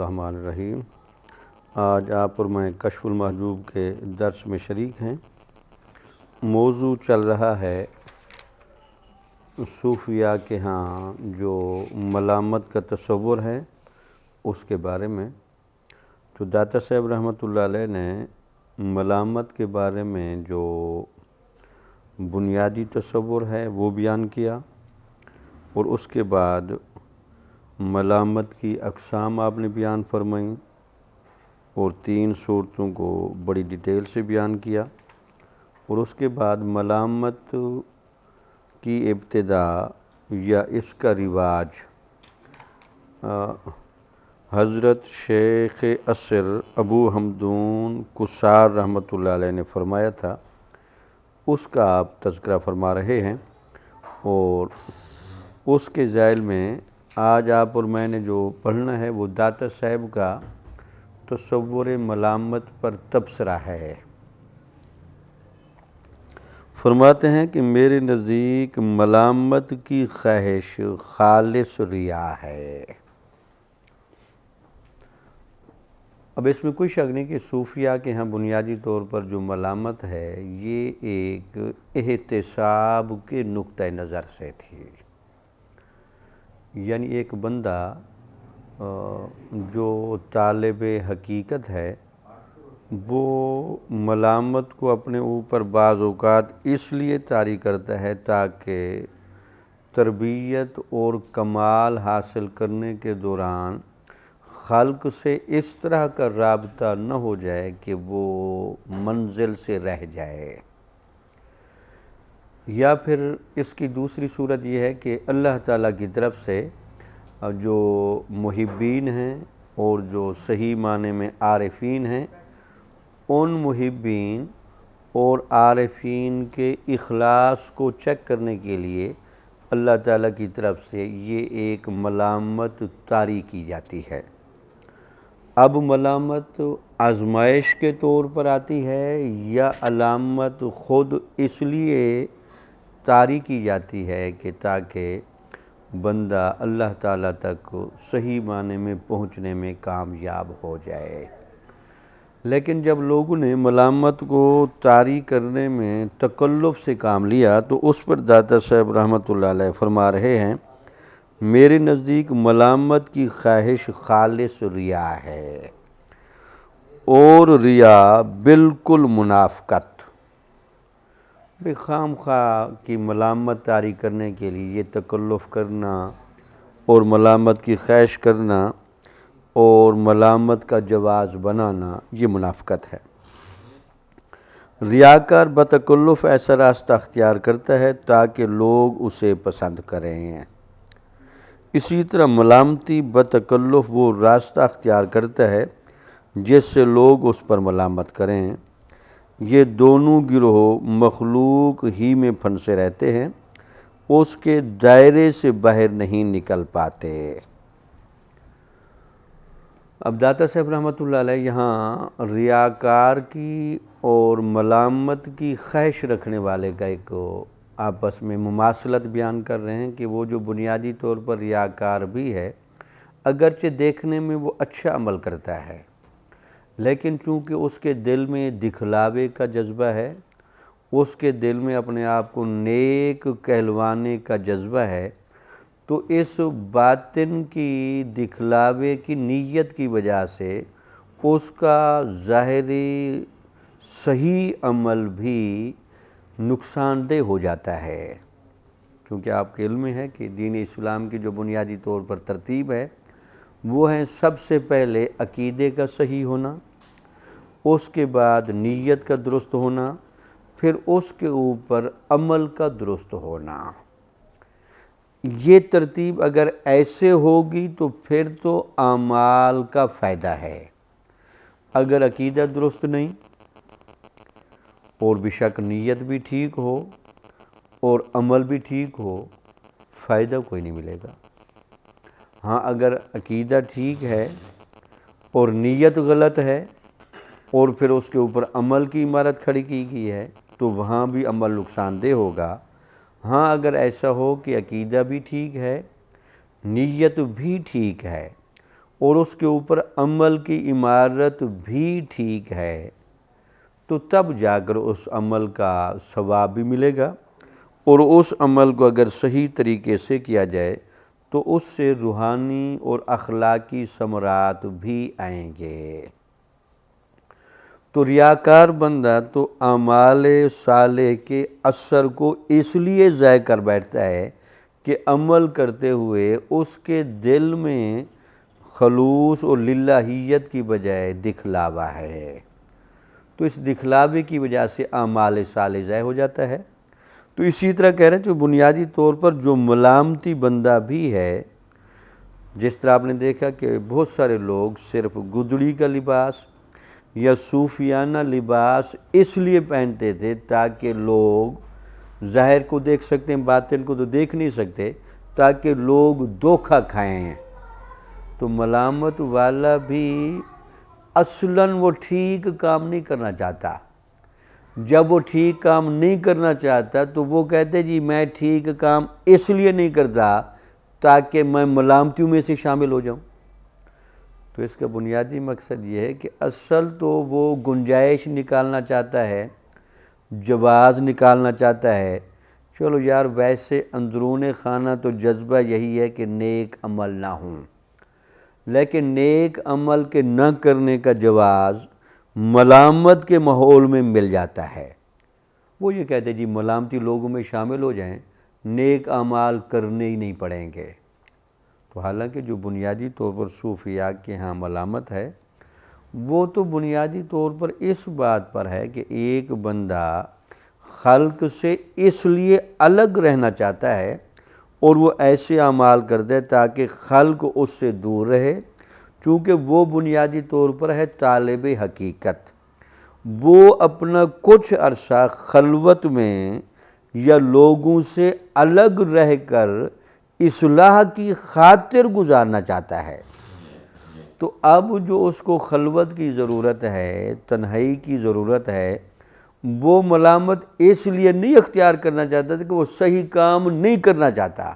الرحمن الرحیم۔ آج آپ اور میں کشف المحجوب کے درس میں شریک ہیں۔ موضوع چل رہا ہے صوفیاء کے ہاں جو ملامت کا تصور ہے اس کے بارے میں۔ تو داتا صاحب رحمۃ اللہ علیہ نے ملامت کے بارے میں جو بنیادی تصور ہے وہ بیان کیا، اور اس کے بعد ملامت کی اقسام آپ نے بیان فرمائیں اور 3 صورتوں کو بڑی ڈیٹیل سے بیان کیا، اور اس کے بعد ملامت کی ابتدا یا اس کا رواج حضرت شیخ عصر ابو حمدون کسار رحمۃ اللہ علیہ نے فرمایا تھا، اس کا آپ تذکرہ فرما رہے ہیں۔ اور اس کے ذیل میں آج آپ اور میں نے جو پڑھنا ہے وہ داتا صاحب کا تصور ملامت پر تبصرہ ہے۔ فرماتے ہیں کہ میرے نزدیک ملامت کی خواہش خالص ریا ہے۔ اب اس میں کوئی شک نہیں کہ صوفیاء کے ہاں بنیادی طور پر جو ملامت ہے یہ ایک احتساب کے نقطہ نظر سے تھی، یعنی ایک بندہ جو طالب حقیقت ہے وہ ملامت کو اپنے اوپر بعض اوقات اس لیے طاری کرتا ہے تاکہ تربیت اور کمال حاصل کرنے کے دوران خلق سے اس طرح کا رابطہ نہ ہو جائے کہ وہ منزل سے رہ جائے، یا پھر اس کی دوسری صورت یہ ہے کہ اللہ تعالیٰ کی طرف سے جو محبین ہیں اور جو صحیح معنی میں عارفین ہیں، ان محبین اور عارفین کے اخلاص کو چیک کرنے کے لیے اللہ تعالیٰ کی طرف سے یہ ایک ملامت طاری کی جاتی ہے۔ اب ملامت آزمائش کے طور پر آتی ہے یا علامت خود اس لیے طاری کی جاتی ہے کہ تاکہ بندہ اللہ تعالیٰ تک صحیح معنی میں پہنچنے میں کامیاب ہو جائے۔ لیکن جب لوگوں نے ملامت کو طاری کرنے میں تکلف سے کام لیا تو اس پر داتا صاحب رحمۃ اللہ علیہ فرما رہے ہیں، میرے نزدیک ملامت کی خواہش خالص ریا ہے، اور ریا بالکل منافقت۔ بے خام خواہ کی ملامت طاری کرنے کے لیے یہ تکلف کرنا اور ملامت کی خواہش کرنا اور ملامت کا جواز بنانا یہ منافقت ہے۔ ریاکار بتکلف ایسا راستہ اختیار کرتا ہے تاکہ لوگ اسے پسند کریں، اسی طرح ملامتی بتکلف وہ راستہ اختیار کرتا ہے جس سے لوگ اس پر ملامت کریں۔ یہ دونوں گروہ مخلوق ہی میں پھنسے رہتے ہیں، اس کے دائرے سے باہر نہیں نکل پاتے۔ اب داتا صاحب رحمۃ اللہ علیہ یہاں ریاکار کی اور ملامت کی خواہش رکھنے والے کا ایک آپس میں مماثلت بیان کر رہے ہیں کہ وہ جو بنیادی طور پر ریاکار بھی ہے، اگرچہ دیکھنے میں وہ اچھا عمل کرتا ہے، لیکن چونکہ اس کے دل میں دکھلاوے کا جذبہ ہے، اس کے دل میں اپنے آپ کو نیک کہلوانے کا جذبہ ہے، تو اس باطن کی دکھلاوے کی نیت کی وجہ سے اس کا ظاہری صحیح عمل بھی نقصان دہ ہو جاتا ہے۔ کیونکہ آپ کے علم میں ہے کہ دین اسلام کی جو بنیادی طور پر ترتیب ہے وہ ہے سب سے پہلے عقیدے کا صحیح ہونا، اس کے بعد نیت کا درست ہونا، پھر اس کے اوپر عمل کا درست ہونا۔ یہ ترتیب اگر ایسے ہوگی تو پھر تو اعمال کا فائدہ ہے۔ اگر عقیدہ درست نہیں اور بیشک نیت بھی ٹھیک ہو اور عمل بھی ٹھیک ہو، فائدہ کوئی نہیں ملے گا۔ ہاں اگر عقیدہ ٹھیک ہے اور نیت غلط ہے اور پھر اس کے اوپر عمل کی عمارت کھڑی کی گئی ہے تو وہاں بھی عمل نقصان دہ ہوگا۔ ہاں اگر ایسا ہو کہ عقیدہ بھی ٹھیک ہے، نیت بھی ٹھیک ہے اور اس کے اوپر عمل کی عمارت بھی ٹھیک ہے تو تب جا کر اس عمل کا ثواب بھی ملے گا، اور اس عمل کو اگر صحیح طریقے سے کیا جائے تو اس سے روحانی اور اخلاقی ثمرات بھی آئیں گے۔ تو ریاکار بندہ تو اعمال صالح کے اثر کو اس لیے ضائع کر بیٹھتا ہے کہ عمل کرتے ہوئے اس کے دل میں خلوص اور للہیت کی بجائے دکھلاوا ہے، تو اس دکھلاوے کی وجہ سے اعمال صالح ضائع ہو جاتا ہے۔ تو اسی طرح کہہ رہے ہیں جو بنیادی طور پر جو ملامتی بندہ بھی ہے، جس طرح آپ نے دیکھا کہ بہت سارے لوگ صرف گدڑی کا لباس یا صوفیانہ لباس اس لیے پہنتے تھے تاکہ لوگ ظاہر کو دیکھ سکتے ہیں، باطن کو تو دیکھ نہیں سکتے، تاکہ لوگ دھوکہ کھائیں۔ تو ملامت والا بھی اصلاً وہ ٹھیک کام نہیں کرنا چاہتا۔ جب وہ ٹھیک کام نہیں کرنا چاہتا تو وہ کہتے جی میں ٹھیک کام اس لیے نہیں کرتا تاکہ میں ملامتیوں میں سے شامل ہو جاؤں۔ تو اس کا بنیادی مقصد یہ ہے کہ اصل تو وہ گنجائش نکالنا چاہتا ہے، جواز نکالنا چاہتا ہے، چلو یار ویسے اندرون خانہ تو جذبہ یہی ہے کہ نیک عمل نہ ہوں، لیکن نیک عمل کے نہ کرنے کا جواز ملامت کے ماحول میں مل جاتا ہے۔ وہ یہ کہتے جی ملامتی لوگوں میں شامل ہو جائیں، نیک اعمال کرنے ہی نہیں پڑیں گے۔ تو حالانکہ جو بنیادی طور پر صوفیاء کے ہاں ملامت ہے وہ تو بنیادی طور پر اس بات پر ہے کہ ایک بندہ خلق سے اس لیے الگ رہنا چاہتا ہے اور وہ ایسے اعمال کرتا ہے تاکہ خلق اس سے دور رہے، چونکہ وہ بنیادی طور پر ہے طالب حقیقت۔ وہ اپنا کچھ عرصہ خلوت میں یا لوگوں سے الگ رہ کر اصلاح کی خاطر گزارنا چاہتا ہے۔ تو اب جو اس کو خلوت کی ضرورت ہے، تنہائی کی ضرورت ہے، وہ ملامت اس لیے نہیں اختیار کرنا چاہتا تھا کہ وہ صحیح کام نہیں کرنا چاہتا،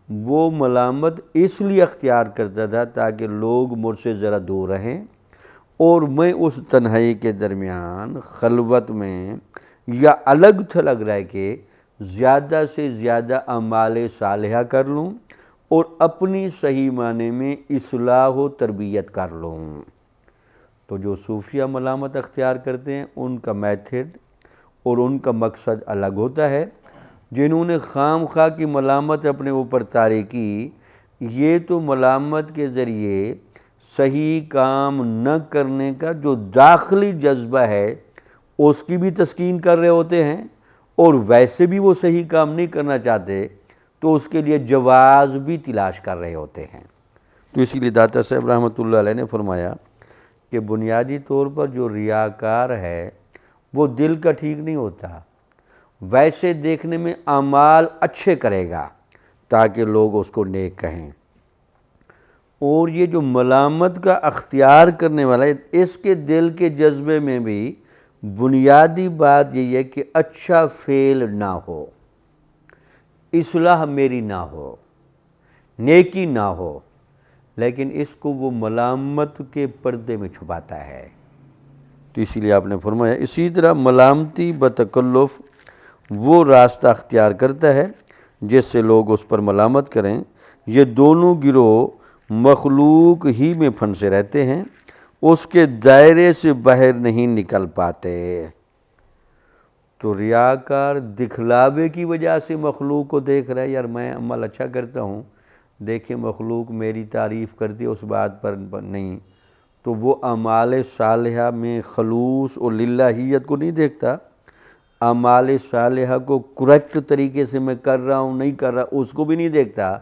وہ ملامت اس لیے اختیار کرتا تھا تاکہ لوگ مجھ سے ذرا دور رہیں اور میں اس تنہائی کے درمیان خلوت میں یا الگ تھلگ رہ کے زیادہ سے زیادہ اعمال صالحہ کر لوں اور اپنی صحیح معنی میں اصلاح و تربیت کر لوں۔ تو جو صوفیہ ملامت اختیار کرتے ہیں ان کا میتھڈ اور ان کا مقصد الگ ہوتا ہے۔ جنہوں نے خام خواہ کی ملامت اپنے اوپر طاری کی، یہ تو ملامت کے ذریعے صحیح کام نہ کرنے کا جو داخلی جذبہ ہے اس کی بھی تسکین کر رہے ہوتے ہیں، اور ویسے بھی وہ صحیح کام نہیں کرنا چاہتے تو اس کے لیے جواز بھی تلاش کر رہے ہوتے ہیں۔ تو اسی لیے داتا صاحب رحمۃ اللہ علیہ نے فرمایا کہ بنیادی طور پر جو ریاکار ہے وہ دل کا ٹھیک نہیں ہوتا، ویسے دیکھنے میں اعمال اچھے کرے گا تاکہ لوگ اس کو نیک کہیں، اور یہ جو ملامت کا اختیار کرنے والا ہے اس کے دل کے جذبے میں بھی بنیادی بات یہ ہے کہ اچھا فعل نہ ہو، اصلاح میری نہ ہو، نیکی نہ ہو، لیکن اس کو وہ ملامت کے پردے میں چھپاتا ہے۔ تو اسی لیے آپ نے فرمایا اسی طرح ملامتی بتکلف وہ راستہ اختیار کرتا ہے جس سے لوگ اس پر ملامت کریں۔ یہ دونوں گروہ مخلوق ہی میں پھنسے رہتے ہیں، اس کے دائرے سے باہر نہیں نکل پاتے۔ تو ریاکار دکھلاوے کی وجہ سے مخلوق کو دیکھ رہا ہے، یار میں عمل اچھا کرتا ہوں، دیکھیں مخلوق میری تعریف کرتی ہے، اس بات پر نہیں، تو وہ اعمال صالحہ میں خلوص اور للہیت کو نہیں دیکھتا، اعمال صالحہ کو کریکٹ طریقے سے میں کر رہا ہوں نہیں کر رہا اس کو بھی نہیں دیکھتا،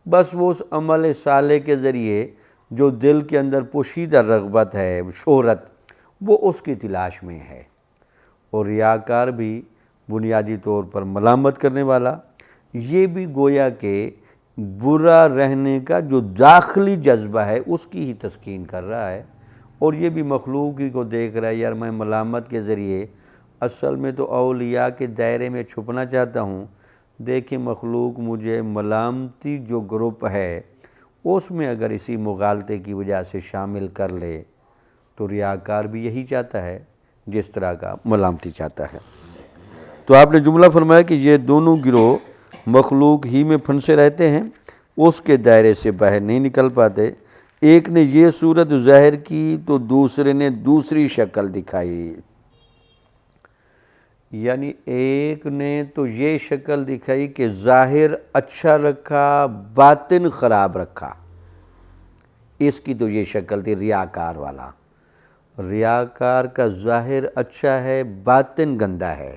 بس وہ اس عمل صالح کے ذریعے جو دل کے اندر پوشیدہ رغبت ہے، شہرت، وہ اس کی تلاش میں ہے۔ اور ریاکار بھی بنیادی طور پر ملامت کرنے والا، یہ بھی گویا کہ برا رہنے کا جو داخلی جذبہ ہے اس کی ہی تسکین کر رہا ہے، اور یہ بھی مخلوق ہی کو دیکھ رہا ہے، یار میں ملامت کے ذریعے اصل میں تو اولیاء کے دائرے میں چھپنا چاہتا ہوں، دیکھیں مخلوق مجھے ملامتی جو گروپ ہے اس میں اگر اسی مغالطے کی وجہ سے شامل کر لے تو ریاکار بھی یہی چاہتا ہے جس طرح کا ملامتی چاہتا ہے۔ تو آپ نے جملہ فرمایا کہ یہ دونوں گروہ مخلوق ہی میں پھنسے رہتے ہیں، اس کے دائرے سے باہر نہیں نکل پاتے۔ ایک نے یہ صورت ظاہر کی تو دوسرے نے دوسری شکل دکھائی، یعنی ایک نے تو یہ شکل دکھائی کہ ظاہر اچھا رکھا، باطن خراب رکھا، اس کی تو یہ شکل تھی ریاکار والا۔ ریاکار کا ظاہر اچھا ہے، باطن گندا ہے۔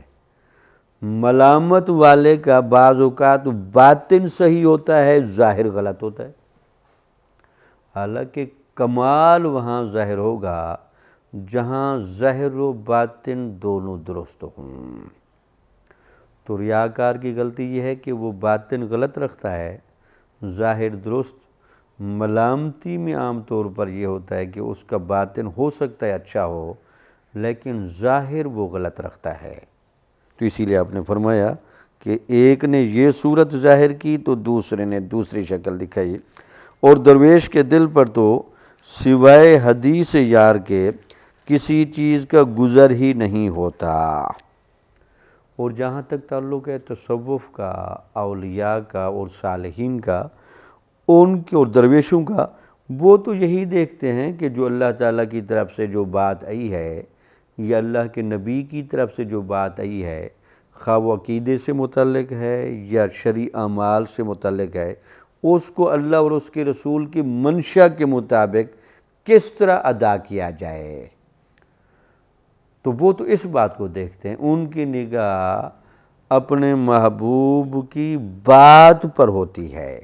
ملامت والے کا بعض اوقات باطن صحیح ہوتا ہے، ظاہر غلط ہوتا ہے، حالانکہ کمال وہاں ظاہر ہوگا جہاں ظاہر و باطن دونوں درست ہوں۔ تو ریاکار کی غلطی یہ ہے کہ وہ باطن غلط رکھتا ہے، ظاہر درست۔ ملامتی میں عام طور پر یہ ہوتا ہے کہ اس کا باطن ہو سکتا ہے اچھا ہو لیکن ظاہر وہ غلط رکھتا ہے۔ تو اسی لیے آپ نے فرمایا کہ ایک نے یہ صورت ظاہر کی تو دوسرے نے دوسری شکل دکھائی، اور درویش کے دل پر تو سوائے حدیث یار کے کسی چیز کا گزر ہی نہیں ہوتا۔ اور جہاں تک تعلق ہے تصوف کا، اولیاء کا اور صالحین کا، ان کے اور درویشوں کا، وہ تو یہی دیکھتے ہیں کہ جو اللہ تعالیٰ کی طرف سے جو بات آئی ہے یا اللہ کے نبی کی طرف سے جو بات آئی ہے، خواہ وہ عقیدے سے متعلق ہے یا شرعی اعمال سے متعلق ہے، اس کو اللہ اور اس کے رسول کی منشا کے مطابق کس طرح ادا کیا جائے، تو وہ تو اس بات کو دیکھتے ہیں۔ ان کی نگاہ اپنے محبوب کی بات پر ہوتی ہے،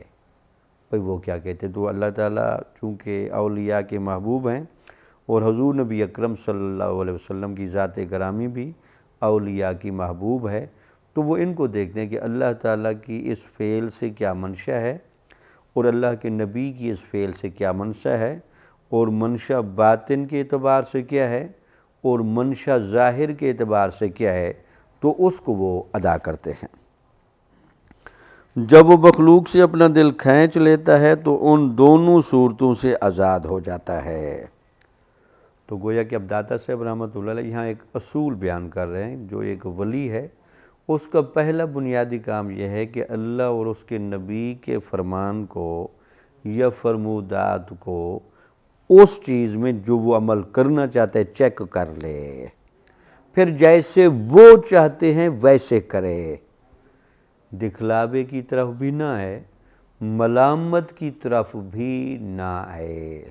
بھئی وہ کیا کہتے ہیں۔ تو اللہ تعالیٰ چونکہ اولیاء کے محبوب ہیں اور حضور نبی اکرم صلی اللہ علیہ وسلم کی ذات گرامی بھی اولیاء کی محبوب ہے، تو وہ ان کو دیکھتے ہیں کہ اللہ تعالیٰ کی اس فعل سے کیا منشا ہے اور اللہ کے نبی کی اس فعل سے کیا منشا ہے، اور منشا باطن کے اعتبار سے کیا ہے اور منشا ظاہر کے اعتبار سے کیا ہے، تو اس کو وہ ادا کرتے ہیں۔ جب وہ مخلوق سے اپنا دل کھینچ لیتا ہے تو ان دونوں صورتوں سے آزاد ہو جاتا ہے۔ تو گویا کہ اب داتا صاحب رحمۃ اللہ علیہ یہاں ایک اصول بیان کر رہے ہیں، جو ایک ولی ہے اس کا پہلا بنیادی کام یہ ہے کہ اللہ اور اس کے نبی کے فرمان کو یا فرمودات کو اس چیز میں جو وہ عمل کرنا چاہتا ہے چیک کر لے، پھر جیسے وہ چاہتے ہیں ویسے کرے، دکھلاوے کی طرف بھی نہ آئے، ملامت کی طرف بھی نہ آئے۔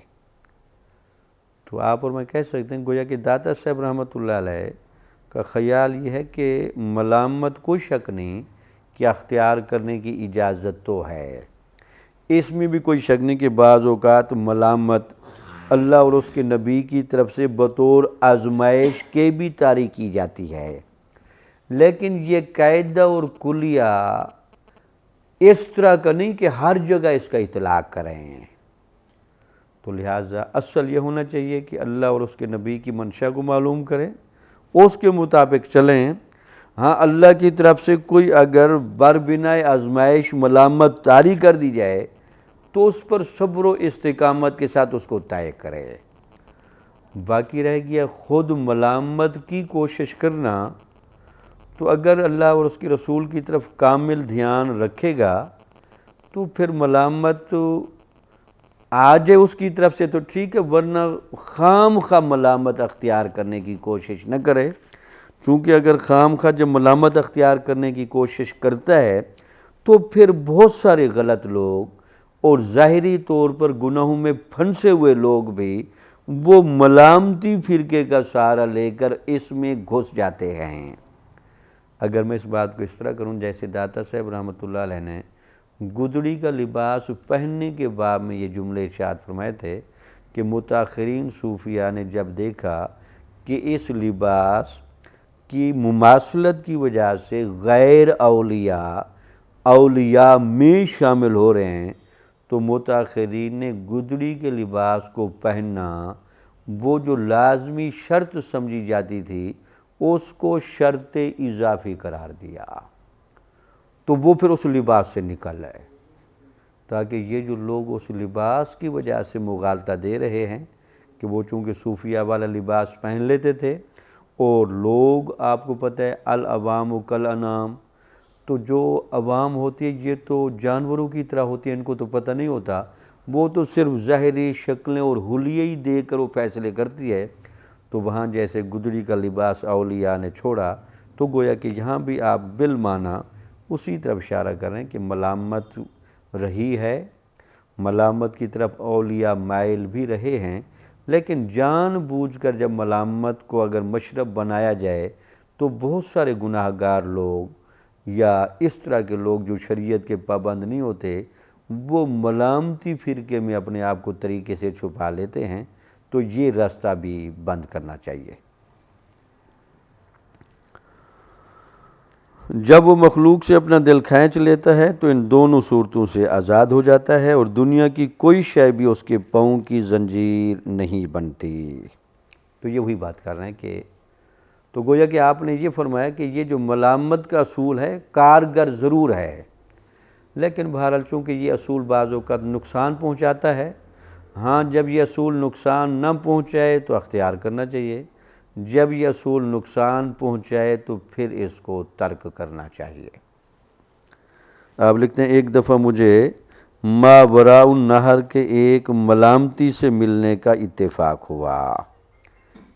تو آپ اور میں کہہ سکتے ہیں گویا کہ داتا صاحب رحمۃ اللہ علیہ کا خیال یہ ہے کہ ملامت کوئی شک نہیں کہ اختیار کرنے کی اجازت تو ہے، اس میں بھی کوئی شک نہیں کہ بعض اوقات ملامت اللہ اور اس کے نبی کی طرف سے بطور آزمائش کے بھی طاری کی جاتی ہے، لیکن یہ قاعدہ اور کلیہ اس طرح کا نہیں کہ ہر جگہ اس کا اطلاق کریں۔ تو لہٰذا اصل یہ ہونا چاہیے کہ اللہ اور اس کے نبی کی منشا کو معلوم کریں، اس کے مطابق چلیں۔ ہاں اللہ کی طرف سے کوئی اگر بربنائے آزمائش ملامت طاری کر دی جائے تو اس پر صبر و استقامت کے ساتھ اس کو طے کرے۔ باقی رہ گیا خود ملامت کی کوشش کرنا، تو اگر اللہ اور اس کے رسول کی طرف کامل دھیان رکھے گا تو پھر ملامت آ جائے اس کی طرف سے تو ٹھیک ہے، ورنہ خام خواہ ملامت اختیار کرنے کی کوشش نہ کرے، چونکہ اگر خام خواہ جب ملامت اختیار کرنے کی کوشش کرتا ہے تو پھر بہت سارے غلط لوگ اور ظاہری طور پر گناہوں میں پھنسے ہوئے لوگ بھی وہ ملامتی فرقے کا سہارا لے کر اس میں گھس جاتے ہیں۔ اگر میں اس بات کو اس طرح کروں جیسے داتا صاحب رحمۃ اللہ علیہ نے گدڑی کا لباس پہننے کے باب میں یہ جملے ارشاد فرمائے تھے کہ متاخرین صوفیاء نے جب دیکھا کہ اس لباس کی مماثلت کی وجہ سے غیر اولیاء میں شامل ہو رہے ہیں، تو متاخرین نے گدڑی کے لباس کو پہننا وہ جو لازمی شرط سمجھی جاتی تھی اس کو شرط اضافی قرار دیا، تو وہ پھر اس لباس سے نکل آئے۔ تاکہ یہ جو لوگ اس لباس کی وجہ سے مغالطہ دے رہے ہیں کہ وہ چونکہ صوفیہ والا لباس پہن لیتے تھے، اور لوگ آپ کو پتہ ہے العوام کالانعام، تو جو عوام ہوتی ہے یہ تو جانوروں کی طرح ہوتی ہے، ان کو تو پتہ نہیں ہوتا، وہ تو صرف ظاہری شکلیں اور حلیے ہی دے کر وہ فیصلے کرتی ہے۔ تو وہاں جیسے گدڑی کا لباس اولیاء نے چھوڑا، تو گویا کہ یہاں بھی آپ بالمعنی اسی طرف اشارہ کر رہے ہیں کہ ملامت رہی ہے، ملامت کی طرف اولیاء مائل بھی رہے ہیں، لیکن جان بوجھ کر جب ملامت کو اگر مشرب بنایا جائے تو بہت سارے گناہ گار لوگ یا اس طرح کے لوگ جو شریعت کے پابند نہیں ہوتے، وہ ملامتی فرقے میں اپنے آپ کو طریقے سے چھپا لیتے ہیں، تو یہ راستہ بھی بند کرنا چاہیے۔ جب وہ مخلوق سے اپنا دل کھینچ لیتا ہے تو ان دونوں صورتوں سے آزاد ہو جاتا ہے، اور دنیا کی کوئی شے بھی اس کے پاؤں کی زنجیر نہیں بنتی۔ تو یہ وہی بات کر رہے ہیں کہ تو گویا کہ آپ نے یہ فرمایا کہ یہ جو ملامت کا اصول ہے کارگر ضرور ہے، لیکن بہرحال چونکہ یہ اصول بعض اوقات نقصان پہنچاتا ہے، ہاں جب یہ اصول نقصان نہ پہنچائے تو اختیار کرنا چاہیے، جب یہ اصول نقصان پہنچائے تو پھر اس کو ترک کرنا چاہیے۔ آپ لکھتے ہیں ایک دفعہ مجھے ماوراء النہر کے ایک ملامتی سے ملنے کا اتفاق ہوا۔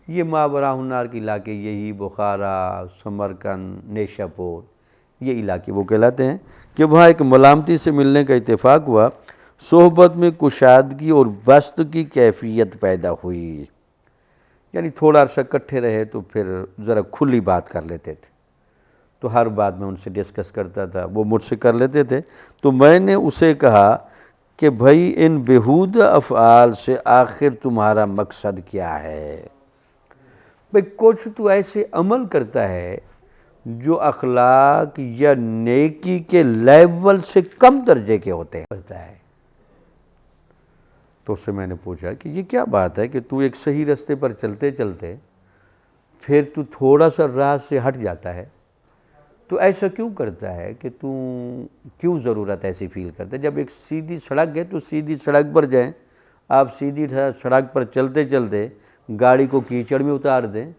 یہ ماوراء النہر کے علاقے یہی بخارا، سمرقند، نیشا پور، یہ علاقے وہ کہلاتے ہیں کہ وہاں ایک ملامتی سے ملنے کا اتفاق ہوا، صحبت میں کشادگی اور بسط کی کیفیت پیدا ہوئی، یعنی تھوڑا عرصہ اکٹھے رہے تو پھر ذرا کھلی بات کر لیتے تھے، تو ہر بات میں ان سے ڈسکس کرتا تھا، وہ مجھ سے کر لیتے تھے، تو میں نے اسے کہا کہ بھائی ان بیہودہ افعال سے آخر تمہارا مقصد کیا ہے؟ بھائی کچھ تو ایسے عمل کرتا ہے جو اخلاق یا نیکی کے لیول سے کم درجے کے ہوتے ہیں۔ تو اس سے میں نے پوچھا کہ یہ کیا بات ہے کہ تو ایک صحیح راستے پر چلتے چلتے پھر تو تھوڑا سا راہ سے ہٹ جاتا ہے، تو ایسا کیوں کرتا ہے کہ تو کیوں ضرورت ایسی فیل کرتا ہے؟ جب ایک سیدھی سڑک ہے تو سیدھی سڑک پر جائیں، آپ سیدھی سڑک پر چلتے چلتے گاڑی کو کیچڑ میں اتار دیں،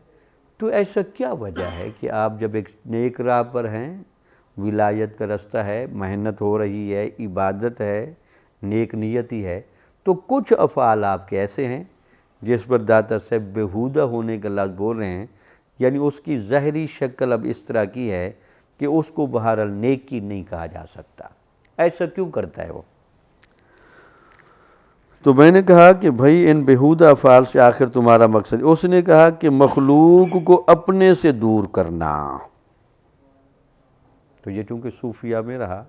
تو ایسا کیا وجہ ہے کہ آپ جب ایک نیک راہ پر ہیں، ولایت کا راستہ ہے، محنت ہو رہی ہے، عبادت ہے، نیک نیتی ہے، تو کچھ افعال آپ کے ایسے ہیں جس پر داتا صاحب بیہودہ ہونے کا لفظ بول رہے ہیں، یعنی اس کی ظاہری شکل اب اس طرح کی ہے کہ اس کو بہرحال نیکی نہیں کہا جا سکتا، ایسا کیوں کرتا ہے وہ؟ تو میں نے کہا کہ بھائی ان بیہودہ افعال سے آخر تمہارا مقصد، اس نے کہا کہ مخلوق کو اپنے سے دور کرنا۔ تو یہ چونکہ صوفیہ میں رہا،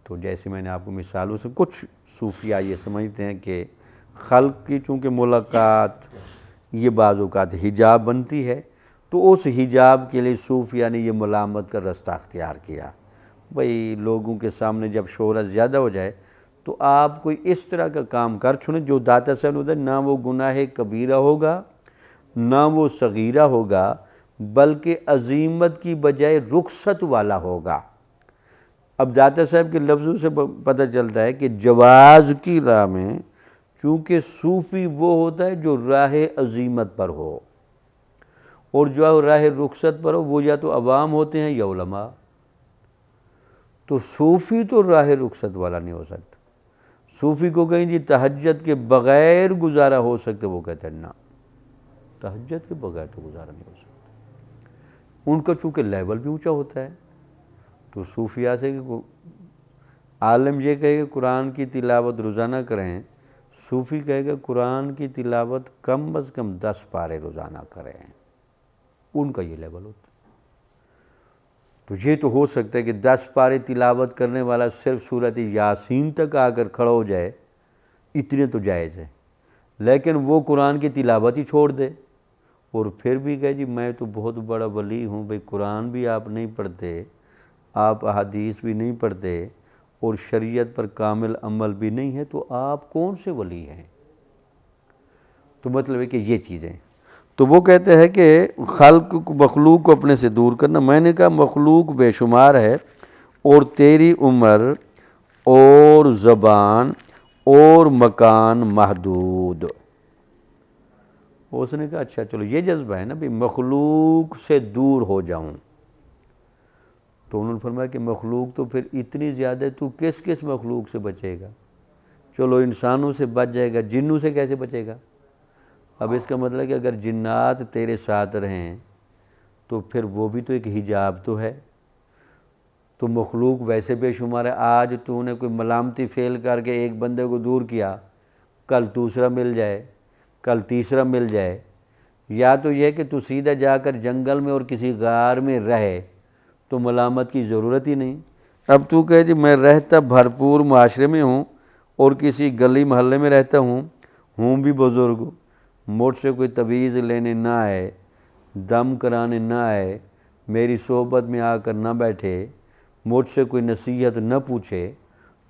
تو جیسے میں نے آپ کو مثالوں سے، کچھ صوفیہ یہ سمجھتے ہیں کہ خلق کی چونکہ ملاقات یہ بعض اوقات حجاب بنتی ہے، تو اس حجاب کے لیے صوفیہ نے یہ ملامت کا راستہ اختیار کیا۔ بھئی لوگوں کے سامنے جب شہرت زیادہ ہو جائے تو آپ کوئی اس طرح کا کام کر چھوڑیں جو داتا صاحب نے نہ وہ گناہ کبیرہ ہوگا نہ وہ صغیرہ ہوگا، بلکہ عظیمت کی بجائے رخصت والا ہوگا۔ اب داتا صاحب کے لفظوں سے پتہ چلتا ہے کہ جواز کی راہ میں چونکہ صوفی وہ ہوتا ہے جو راہ عظیمت پر ہو، اور جو راہ رخصت پر ہو وہ یا تو عوام ہوتے ہیں یا علماء، تو صوفی تو راہ رخصت والا نہیں ہو سکتا۔ صوفی کو کہیں جی تہجد کے بغیر گزارا ہو سکتا، وہ کہتے ہیں نا، تہجد کے بغیر تو گزارا نہیں ہو سکتا۔ ان کا چونکہ لیول بھی اونچا ہوتا ہے، تو صوفیہ سے عالم یہ کہے کہ قرآن کی تلاوت روزانہ کریں، صوفی کہے کہ قرآن کی تلاوت کم از کم 10 پارے روزانہ کریں، ان کا یہ لیول ہوتا ہے۔ تو یہ تو ہو سکتا ہے کہ 10 پارے تلاوت کرنے والا صرف سورۃ یاسین تک آ کر کھڑا ہو جائے، اتنے تو جائز ہے، لیکن وہ قرآن کی تلاوت ہی چھوڑ دے اور پھر بھی کہے جی میں تو بہت بڑا ولی ہوں، بھئی قرآن بھی آپ نہیں پڑھتے، آپ احادیث بھی نہیں پڑھتے، اور شریعت پر کامل عمل بھی نہیں ہے، تو آپ کون سے ولی ہیں؟ تو مطلب ہے کہ یہ چیزیں، تو وہ کہتے ہیں کہ مخلوق کو اپنے سے دور کرنا۔ میں نے کہا مخلوق بے شمار ہے اور تیری عمر اور زبان اور مکان محدود۔ اس نے کہا اچھا چلو یہ جذبہ ہے نا بھی مخلوق سے دور ہو جاؤں، تو انہوں نے فرمایا کہ مخلوق تو پھر اتنی زیادہ تو کس کس مخلوق سے بچے گا؟ چلو انسانوں سے بچ جائے گا، جنوں سے کیسے بچے گا؟ اب اس کا مطلب ہے کہ اگر جنات تیرے ساتھ رہیں تو پھر وہ بھی تو ایک حجاب تو ہے، تو مخلوق ویسے بے شمار ہے۔ آج تو نے کوئی ملامتی فعل کر کے ایک بندے کو دور کیا، کل دوسرا مل جائے، کل تیسرا مل جائے، یا تو یہ کہ تو سیدھا جا کر جنگل میں اور کسی غار میں رہے تو ملامت کی ضرورت ہی نہیں۔ اب تو کہے جی میں رہتا بھرپور معاشرے میں ہوں اور کسی گلی محلے میں رہتا ہوں بھی بزرگ، مجھ سے کوئی تعویذ لینے نہ آئے، دم کرانے نہ آئے، میری صحبت میں آ کر نہ بیٹھے، مجھ سے کوئی نصیحت نہ پوچھے،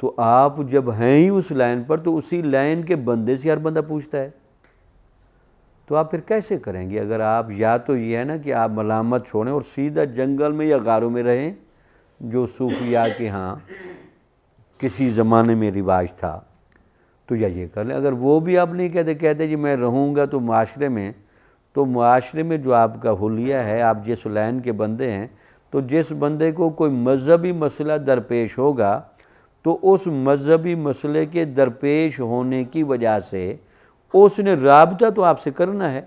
تو آپ جب ہیں ہی اس لائن پر تو اسی لائن کے بندے سے ہر بندہ پوچھتا ہے، تو آپ پھر کیسے کریں گے؟ اگر آپ یا تو یہ ہے نا کہ آپ ملامت چھوڑیں اور سیدھا جنگل میں یا غاروں میں رہیں جو صوفیاء کے ہاں کسی زمانے میں رواج تھا، تو یا یہ کر لیں۔ اگر وہ بھی آپ نہیں کہتے جی میں رہوں گا تو معاشرے میں جو آپ کا حلیہ ہے، آپ جس لائن کے بندے ہیں، تو جس بندے کو کوئی مذہبی مسئلہ درپیش ہوگا تو اس مذہبی مسئلے کے درپیش ہونے کی وجہ سے اس نے رابطہ تو آپ سے کرنا ہے،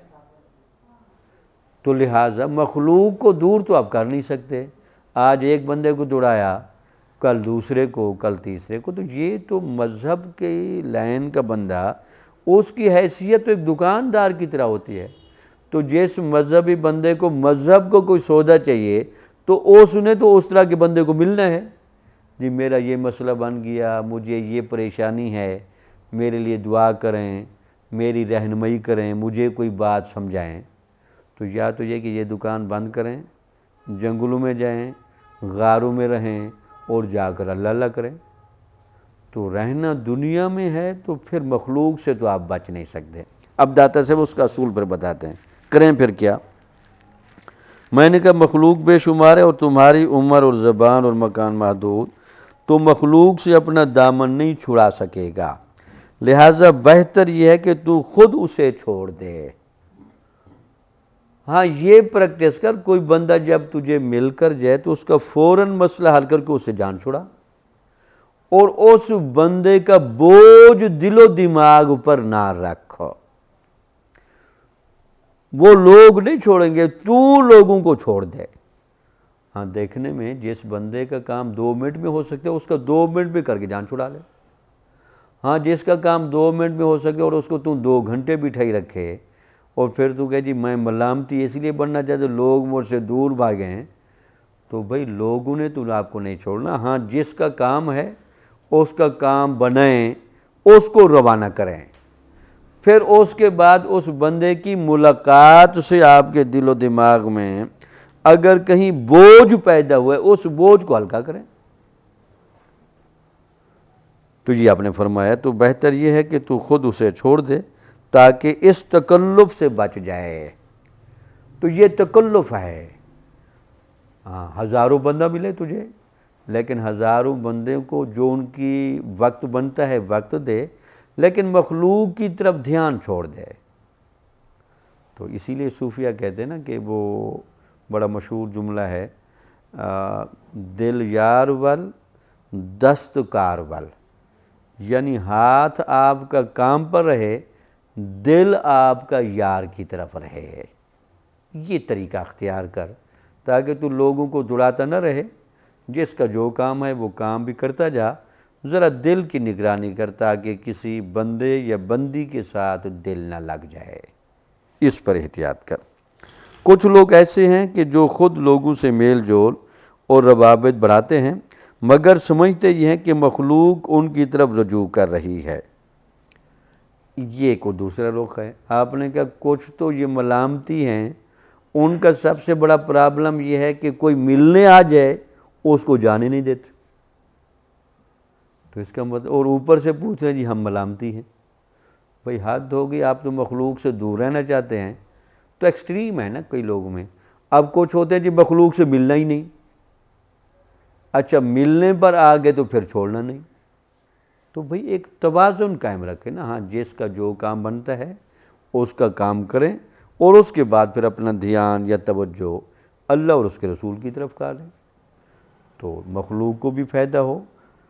تو لہٰذا مخلوق کو دور تو آپ کر نہیں سکتے۔ آج ایک بندے کو دوڑایا، کل دوسرے کو، کل تیسرے کو، تو یہ تو مذہب کی لائن کا بندہ، اس کی حیثیت تو ایک دکاندار کی طرح ہوتی ہے، تو جس مذہبی بندے کو مذہب کو کوئی سودا چاہیے تو اس نے تو اس طرح کے بندے کو ملنا ہے، جی میرا یہ مسئلہ بن گیا، مجھے یہ پریشانی ہے، میرے لیے دعا کریں، میری رہنمائی کریں، مجھے کوئی بات سمجھائیں، تو یا تو یہ کہ یہ دکان بند کریں، جنگلوں میں جائیں، غاروں میں رہیں اور جا کر اللہ اللہ کریں۔ تو رہنا دنیا میں ہے تو پھر مخلوق سے تو آپ بچ نہیں سکتے۔ اب داتا صاحب اس کا اصول پر بتاتے ہیں، کریں پھر کیا؟ میں نے کہا مخلوق بے شمار ہے اور تمہاری عمر اور زبان اور مکان محدود، تو مخلوق سے اپنا دامن نہیں چھڑا سکے گا، لہٰذا بہتر یہ ہے کہ تو خود اسے چھوڑ دے۔ ہاں یہ پریکٹس کر، کوئی بندہ جب تجھے مل کر جائے تو اس کا فوراً مسئلہ حل کر کے اسے جان چھوڑا، اور اس بندے کا بوجھ دل و دماغ پر نہ رکھو۔ وہ لوگ نہیں چھوڑیں گے، تو لوگوں کو چھوڑ دے۔ ہاں دیکھنے میں جس بندے کا کام 2 منٹ میں ہو سکتا ہے اس کا 2 منٹ میں کر کے جان چھڑا لے۔ ہاں جس کا کام 2 منٹ میں ہو سکے اور اس کو تو 2 گھنٹے بٹھائی رکھے، اور پھر تو کہے جی میں ملامتی اس لیے بننا چاہتے لوگ مجھ سے دور بھاگے ہیں، تو بھائی لوگوں نے تو آپ کو نہیں چھوڑنا۔ ہاں جس کا کام ہے اس کا کام بنائیں، اس کو روانہ کریں، پھر اس کے بعد اس بندے کی ملاقات سے آپ کے دل و دماغ میں اگر کہیں بوجھ پیدا ہوا ہے اس بوجھ کو ہلکا کریں۔ تو یہ آپ نے فرمایا تو بہتر یہ ہے کہ تو خود اسے چھوڑ دے تاکہ اس تکلف سے بچ جائے۔ تو یہ تکلف ہے، ہاں ہزاروں بندہ ملے تجھے، لیکن ہزاروں بندے کو جو ان کی وقت بنتا ہے وقت دے، لیکن مخلوق کی طرف دھیان چھوڑ دے۔ تو اسی لیے صوفیہ کہتے ہیں نا کہ وہ بڑا مشہور جملہ ہے، دل یار ول دست کار ول، یعنی ہاتھ آپ کا کام پر رہے، دل آپ کا یار کی طرف رہے۔ یہ طریقہ اختیار کر تاکہ تو لوگوں کو دڑاتا نہ رہے، جس کا جو کام ہے وہ کام بھی کرتا جا، ذرا دل کی نگرانی کر تاکہ کسی بندے یا بندی کے ساتھ دل نہ لگ جائے، اس پر احتیاط کر۔ کچھ لوگ ایسے ہیں کہ جو خود لوگوں سے میل جول اور روابط بڑھاتے ہیں مگر سمجھتے یہ ہیں کہ مخلوق ان کی طرف رجوع کر رہی ہے۔ یہ کوئی دوسرا رخ ہے۔ آپ نے کہا کچھ تو یہ ملامتی ہیں، ان کا سب سے بڑا پرابلم یہ ہے کہ کوئی ملنے آ جائے اس کو جانے نہیں دیتے، تو اس کا مطلب اور اوپر سے پوچھ رہے ہیں جی ہم ملامتی ہیں۔ بھئی حد ہوگی، آپ تو مخلوق سے دور رہنا چاہتے ہیں، تو ایکسٹریم ہے نا کئی لوگوں میں۔ اب کچھ ہوتے ہیں جی مخلوق سے ملنا ہی نہیں، اچھا ملنے پر آ گئے تو پھر چھوڑنا نہیں، تو بھئی ایک توازن قائم رکھیں نا، ہاں جس کا جو کام بنتا ہے اس کا کام کریں، اور اس کے بعد پھر اپنا دھیان یا توجہ اللہ اور اس کے رسول کی طرف کریں، تو مخلوق کو بھی فائدہ ہو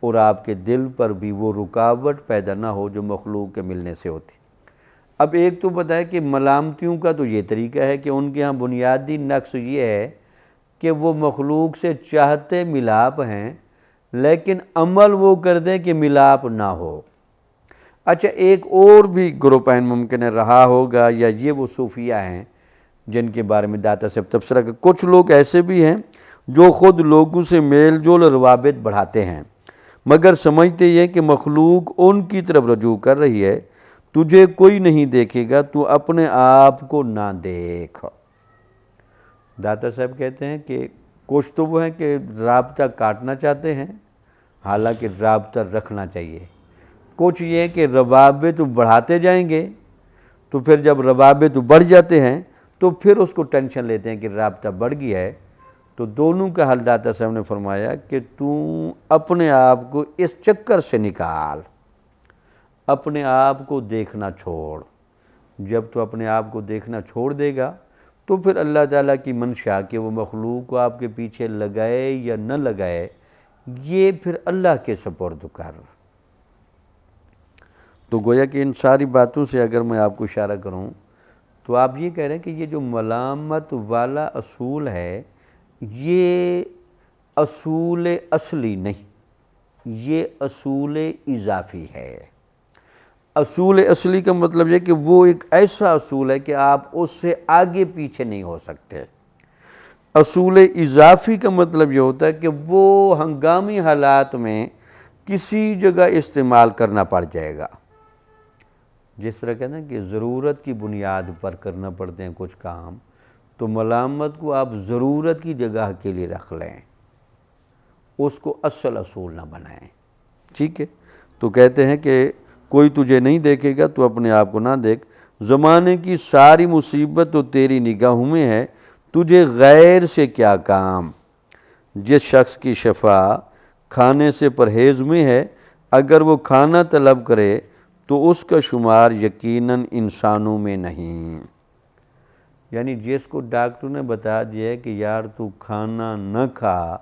اور آپ کے دل پر بھی وہ رکاوٹ پیدا نہ ہو جو مخلوق کے ملنے سے ہوتی۔ اب ایک تو بتایا کہ ملامتیوں کا تو یہ طریقہ ہے کہ ان کے ہاں بنیادی نقص یہ ہے کہ وہ مخلوق سے چاہتے ملاپ ہیں لیکن عمل وہ کر دیں کہ ملاپ نہ ہو۔ اچھا، ایک اور بھی گروپ ممکن ہے رہا ہوگا، یا یہ وہ صوفیہ ہیں جن کے بارے میں داتا صاحب تبصرہ کہ کچھ لوگ ایسے بھی ہیں جو خود لوگوں سے میل جول اور روابط بڑھاتے ہیں، مگر سمجھتے یہ کہ مخلوق ان کی طرف رجوع کر رہی ہے، تجھے کوئی نہیں دیکھے گا، تو اپنے آپ کو نہ دیکھ۔ داتا صاحب کہتے ہیں کہ کچھ تو وہ ہیں کہ رابطہ کاٹنا چاہتے ہیں، حالانکہ رابطہ رکھنا چاہیے۔ کچھ یہ کہ روابط بڑھاتے جائیں گے، تو پھر جب روابط بڑھ جاتے ہیں تو پھر اس کو ٹینشن لیتے ہیں کہ رابطہ بڑھ گیا ہے۔ تو دونوں کا حل داتا صاحب نے فرمایا کہ تو اپنے آپ کو اس چکر سے نکال، اپنے آپ کو دیکھنا چھوڑ۔ جب تو اپنے آپ کو دیکھنا چھوڑ دے گا تو پھر اللہ تعالیٰ کی منشا کہ وہ مخلوق کو آپ کے پیچھے لگائے یا نہ لگائے، یہ پھر اللہ کے سپرد کر۔ تو گویا کہ ان ساری باتوں سے اگر میں آپ کو اشارہ کروں تو آپ یہ کہہ رہے ہیں کہ یہ جو ملامت والا اصول ہے یہ اصول اصلی نہیں، یہ اصول اضافی ہے۔ اصول اصلی کا مطلب یہ کہ وہ ایک ایسا اصول ہے کہ آپ اس سے آگے پیچھے نہیں ہو سکتے۔ اصول اضافی کا مطلب یہ ہوتا ہے کہ وہ ہنگامی حالات میں کسی جگہ استعمال کرنا پڑ جائے گا۔ جس طرح کہتے ہیں کہ ضرورت کی بنیاد پر کرنا پڑتے ہیں کچھ کام، تو ملامت کو آپ ضرورت کی جگہ کے لیے رکھ لیں، اس کو اصل اصول نہ بنائیں، ٹھیک ہے؟ تو کہتے ہیں کہ کوئی تجھے نہیں دیکھے گا، تو اپنے آپ کو نہ دیکھ، زمانے کی ساری مصیبت تو تیری نگاہوں میں ہے، تجھے غیر سے کیا کام۔ جس شخص کی شفا کھانے سے پرہیز میں ہے، اگر وہ کھانا طلب کرے تو اس کا شمار یقیناً انسانوں میں نہیں۔ یعنی جس کو ڈاکٹر نے بتا دیا ہے کہ یار تو کھانا نہ کھا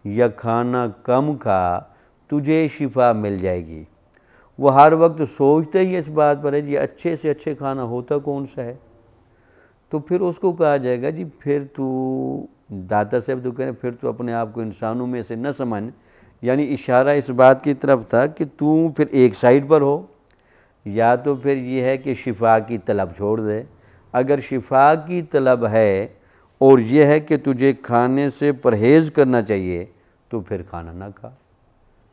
یا کھانا کم کھا، تجھے شفا مل جائے گی، وہ ہر وقت سوچتے ہی اس بات پر ہے جی اچھے سے اچھے کھانا ہوتا کون سا ہے، تو پھر اس کو کہا جائے گا جی پھر تو داتا صاحب تو کہہ رہے ہیں پھر تو اپنے آپ کو انسانوں میں سے نہ سمجھ، یعنی اشارہ اس بات کی طرف تھا کہ تو پھر ایک سائیڈ پر ہو، یا تو پھر یہ ہے کہ شفا کی طلب چھوڑ دے۔ اگر شفا کی طلب ہے اور یہ ہے کہ تجھے کھانے سے پرہیز کرنا چاہیے تو پھر کھانا نہ کھا۔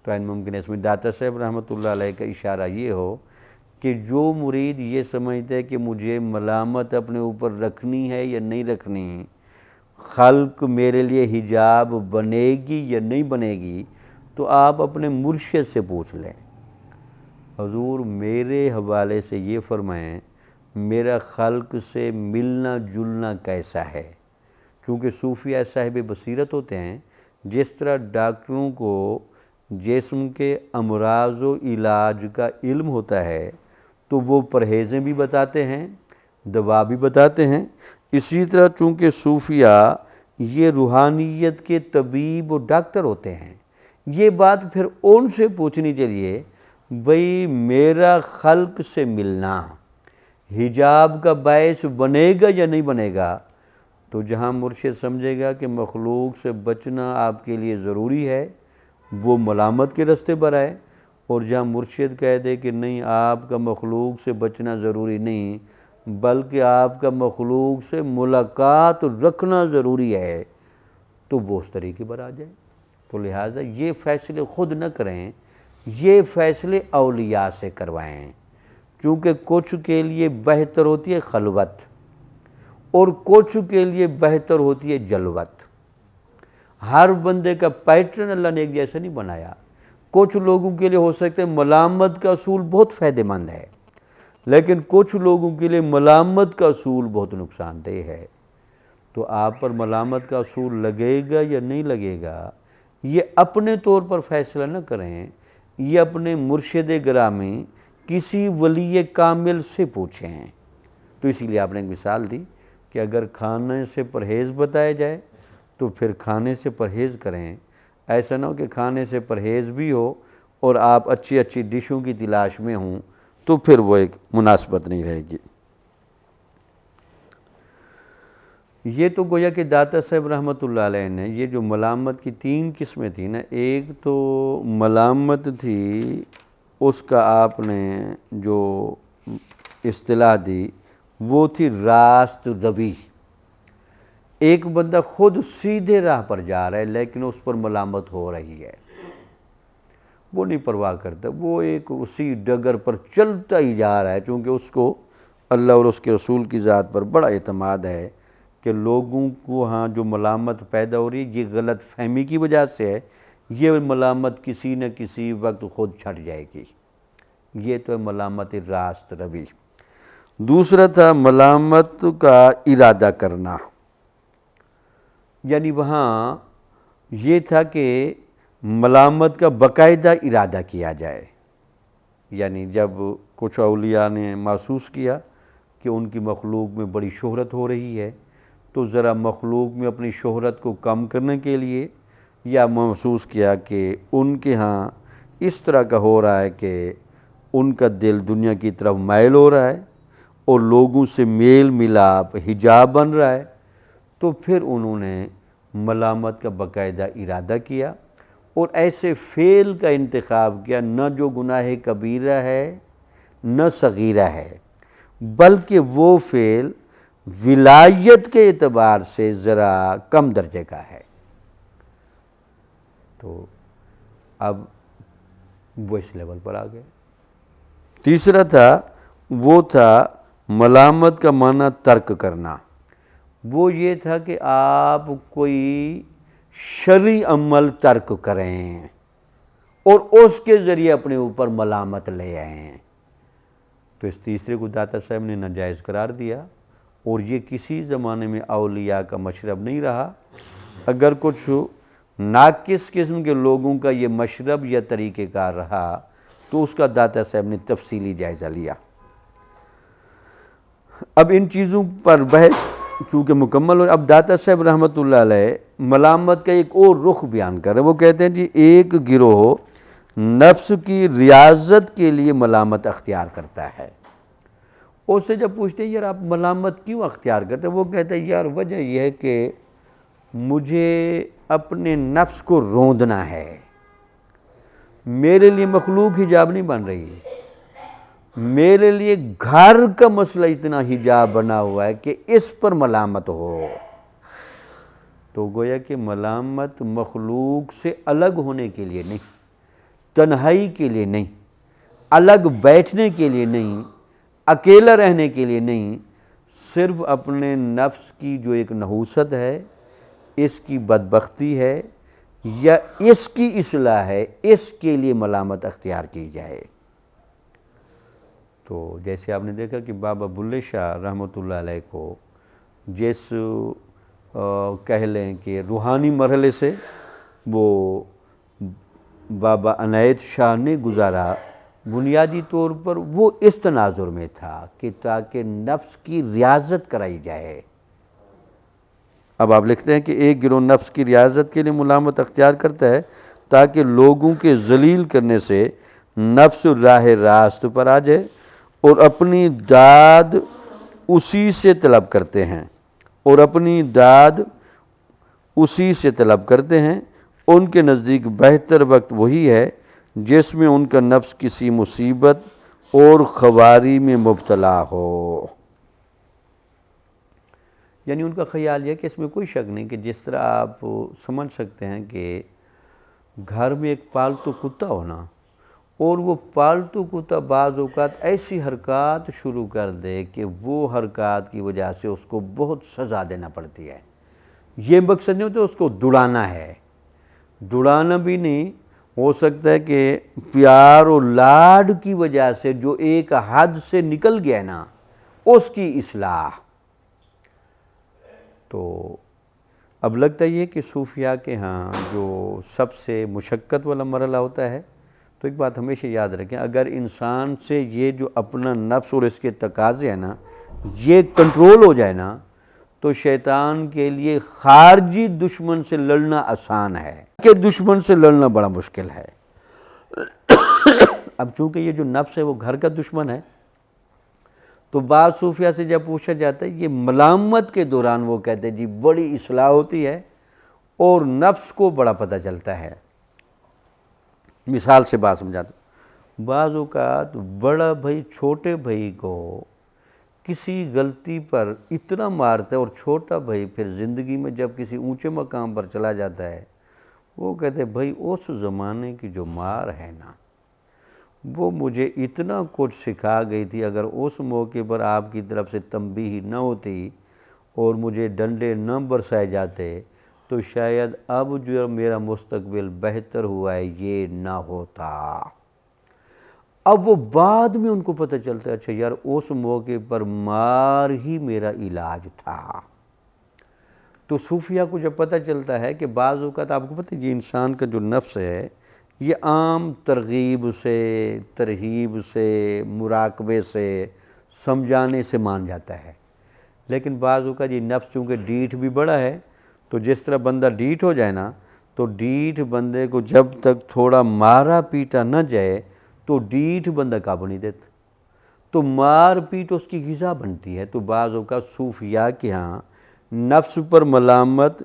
تو این ممکن ہے اس میں داتا صاحب رحمۃ اللہ علیہ کا اشارہ یہ ہو کہ جو مرید یہ سمجھتے ہے کہ مجھے ملامت اپنے اوپر رکھنی ہے یا نہیں رکھنی، خلق میرے لیے حجاب بنے گی یا نہیں بنے گی، تو آپ اپنے مرشد سے پوچھ لیں، حضور میرے حوالے سے یہ فرمائیں میرا خلق سے ملنا جلنا کیسا ہے۔ چونکہ صوفیہ صاحب بصیرت ہوتے ہیں، جس طرح ڈاکٹروں کو جسم کے امراض و علاج کا علم ہوتا ہے تو وہ پرہیزیں بھی بتاتے ہیں، دوا بھی بتاتے ہیں، اسی طرح چونکہ صوفیہ یہ روحانیت کے طبیب و ڈاکٹر ہوتے ہیں، یہ بات پھر ان سے پوچھنی چاہیے بھئی میرا خلق سے ملنا حجاب کا باعث بنے گا یا نہیں بنے گا۔ تو جہاں مرشد سمجھے گا کہ مخلوق سے بچنا آپ کے لیے ضروری ہے وہ ملامت کے رستے پر آئے، اور جہاں مرشد کہہ دے کہ نہیں آپ کا مخلوق سے بچنا ضروری نہیں بلکہ آپ کا مخلوق سے ملاقات رکھنا ضروری ہے، تو وہ اس طریقے پر آ جائے۔ تو لہٰذا یہ فیصلے خود نہ کریں، یہ فیصلے اولیاء سے کروائیں، چونکہ کچھ کے لیے بہتر ہوتی ہے خلوت اور کچھ کے لیے بہتر ہوتی ہے جلوت۔ ہر بندے کا پیٹرن اللہ نے ایک جیسا نہیں بنایا۔ کچھ لوگوں کے لیے ہو سکتا ہے ملامت کا اصول بہت فائدہ مند ہے، لیکن کچھ لوگوں کے لیے ملامت کا اصول بہت نقصان دہ ہے۔ تو آپ پر ملامت کا اصول لگے گا یا نہیں لگے گا، یہ اپنے طور پر فیصلہ نہ کریں، یہ اپنے مرشد گرامی کسی ولی کامل سے پوچھیں۔ تو اسی لیے آپ نے ایک مثال دی کہ اگر کھانے سے پرہیز بتایا جائے تو پھر کھانے سے پرہیز کریں، ایسا نہ ہو کہ کھانے سے پرہیز بھی ہو اور آپ اچھی اچھی ڈشوں کی تلاش میں ہوں، تو پھر وہ ایک مناسبت نہیں رہے گی۔ یہ تو گویا کہ داتا صاحب رحمۃ اللہ علیہ نے یہ جو ملامت کی 3 قسمیں تھیں نا، ایک تو ملامت تھی اس کا آپ نے جو اصطلاح دی وہ تھی راست روی۔ ایک بندہ خود سیدھے راہ پر جا رہا ہے لیکن اس پر ملامت ہو رہی ہے، وہ نہیں پرواہ کرتا، وہ ایک اسی ڈگر پر چلتا ہی جا رہا ہے، چونکہ اس کو اللہ اور اس کے رسول کی ذات پر بڑا اعتماد ہے کہ لوگوں کو ہاں جو ملامت پیدا ہو رہی ہے یہ غلط فہمی کی وجہ سے ہے، یہ ملامت کسی نہ کسی وقت خود چھٹ جائے گی۔ یہ تو ہے ملامت راست روی۔ دوسرا تھا ملامت کا ارادہ کرنا، یعنی وہاں یہ تھا کہ ملامت کا باقاعدہ ارادہ کیا جائے، یعنی جب کچھ اولیاء نے محسوس کیا کہ ان کی مخلوق میں بڑی شہرت ہو رہی ہے تو ذرا مخلوق میں اپنی شہرت کو کم کرنے کے لیے، یا محسوس کیا کہ ان کے ہاں اس طرح کا ہو رہا ہے کہ ان کا دل دنیا کی طرف مائل ہو رہا ہے اور لوگوں سے میل ملاپ حجاب بن رہا ہے، تو پھر انہوں نے ملامت کا باقاعدہ ارادہ کیا اور ایسے فعل کا انتخاب کیا نہ جو گناہ کبیرہ ہے نہ صغیرہ ہے، بلکہ وہ فعل ولایت کے اعتبار سے ذرا کم درجے کا ہے۔ تو اب وہ اس لیول پر آ گئے۔ تیسرا وہ تھا ملامت کا معنی ترک کرنا، وہ یہ تھا کہ آپ کوئی شرعی عمل ترک کریں اور اس کے ذریعے اپنے اوپر ملامت لے آئیں، تو اس تیسرے کو داتا صاحب نے ناجائز قرار دیا، اور یہ کسی زمانے میں اولیاء کا مشرب نہیں رہا۔ اگر کچھ ناقص قسم کے لوگوں کا یہ مشرب یا طریقہ کار رہا تو اس کا داتا صاحب نے تفصیلی جائزہ لیا۔ اب ان چیزوں پر بحث چونکہ مکمل ہو، اب داتا صاحب رحمۃ اللہ علیہ ملامت کا ایک اور رخ بیان کر رہے ہیں۔ وہ کہتے ہیں جی ایک گروہ نفس کی ریاضت کے لیے ملامت اختیار کرتا ہے۔ اس سے جب پوچھتے ہیں یار آپ ملامت کیوں اختیار کرتے ہیں، وہ کہتے ہیں یار وجہ یہ ہے کہ مجھے اپنے نفس کو روندنا ہے، میرے لیے مخلوق حجاب نہیں بن رہی، میرے لیے گھر کا مسئلہ اتنا حجاب بنا ہوا ہے کہ اس پر ملامت ہو۔ تو گویا کہ ملامت مخلوق سے الگ ہونے کے لیے نہیں، تنہائی کے لیے نہیں، الگ بیٹھنے کے لیے نہیں، اکیلا رہنے کے لیے نہیں، صرف اپنے نفس کی جو ایک نحوست ہے، اس کی بدبختی ہے یا اس کی اصلاح ہے، اس کے لیے ملامت اختیار کی جائے۔ تو جیسے آپ نے دیکھا کہ بابا بلے شاہ رحمۃ اللہ علیہ کو جس کہہ لیں کہ روحانی مرحلے سے وہ بابا عنایت شاہ نے گزارا، بنیادی طور پر وہ اس تناظر میں تھا کہ تاکہ نفس کی ریاضت کرائی جائے۔ اب آپ لکھتے ہیں کہ ایک گروہ نفس کی ریاضت کے لیے ملامت اختیار کرتا ہے تاکہ لوگوں کے ذلیل کرنے سے نفس راہ راست پر آ جائے اور اپنی داد اسی سے طلب کرتے ہیں، ان کے نزدیک بہتر وقت وہی ہے جس میں ان کا نفس کسی مصیبت اور خواری میں مبتلا ہو۔ یعنی ان کا خیال یہ کہ اس میں کوئی شک نہیں کہ جس طرح آپ سمجھ سکتے ہیں کہ گھر میں ایک پالتو کتا ہونا اور وہ پالتو کتا بعض اوقات ایسی حرکات شروع کر دے کہ وہ حرکات کی وجہ سے اس کو بہت سزا دینا پڑتی ہے، یہ مقصد نہیں ہوتا اس کو دوڑانا ہے، دوڑانا بھی نہیں، ہو سکتا ہے کہ پیار و لاڈ کی وجہ سے جو ایک حد سے نکل گیا نا اس کی اصلاح۔ تو اب لگتا یہ کہ صوفیاء کے ہاں جو سب سے مشقت والا مرحلہ ہوتا ہے تو ایک بات ہمیشہ یاد رکھیں، اگر انسان سے یہ جو اپنا نفس اور اس کے تقاضے ہیں نا یہ کنٹرول ہو جائے نا تو شیطان کے لیے خارجی دشمن سے لڑنا آسان ہے کہ دشمن سے لڑنا بڑا مشکل ہے۔ اب چونکہ یہ جو نفس ہے وہ گھر کا دشمن ہے، تو بعض صوفیہ سے جب پوچھا جاتا ہے یہ ملامت کے دوران وہ کہتے ہیں جی بڑی اصلاح ہوتی ہے اور نفس کو بڑا پتہ چلتا ہے۔ مثال سے بات سمجھاتا ہوں، بعض اوقات بڑا بھائی چھوٹے بھائی کو کسی غلطی پر اتنا مارتا ہے اور چھوٹا بھائی پھر زندگی میں جب کسی اونچے مقام پر چلا جاتا ہے وہ کہتے ہیں بھائی اس زمانے کی جو مار ہے نا وہ مجھے اتنا کچھ سکھا گئی تھی، اگر اس موقع پر آپ کی طرف سے تنبیہ نہ ہوتی اور مجھے ڈنڈے نہ برسائے جاتے تو شاید اب جو میرا مستقبل بہتر ہوا ہے یہ نہ ہوتا۔ اب وہ بعد میں ان کو پتہ چلتا ہے اچھا یار اس موقع پر مار ہی میرا علاج تھا۔ تو صوفیہ کو جب پتہ چلتا ہے کہ بعض اوقات آپ کو پتہ ہے یہ انسان کا جو نفس ہے یہ عام ترغیب سے، ترہیب سے، مراقبے سے، سمجھانے سے مان جاتا ہے، لیکن بعض اوقات یہ نفس چونکہ ڈیٹھ بھی بڑا ہے تو جس طرح بندہ ڈیٹھ ہو جائے نا تو ڈیٹھ بندے کو جب تک تھوڑا مارا پیٹا نہ جائے تو ڈیٹھ بندہ قابو نہیں دیتا، تو مار پیٹ اس کی غذا بنتی ہے۔ تو بعض اوقات صوفیاء کے ہاں نفس پر ملامت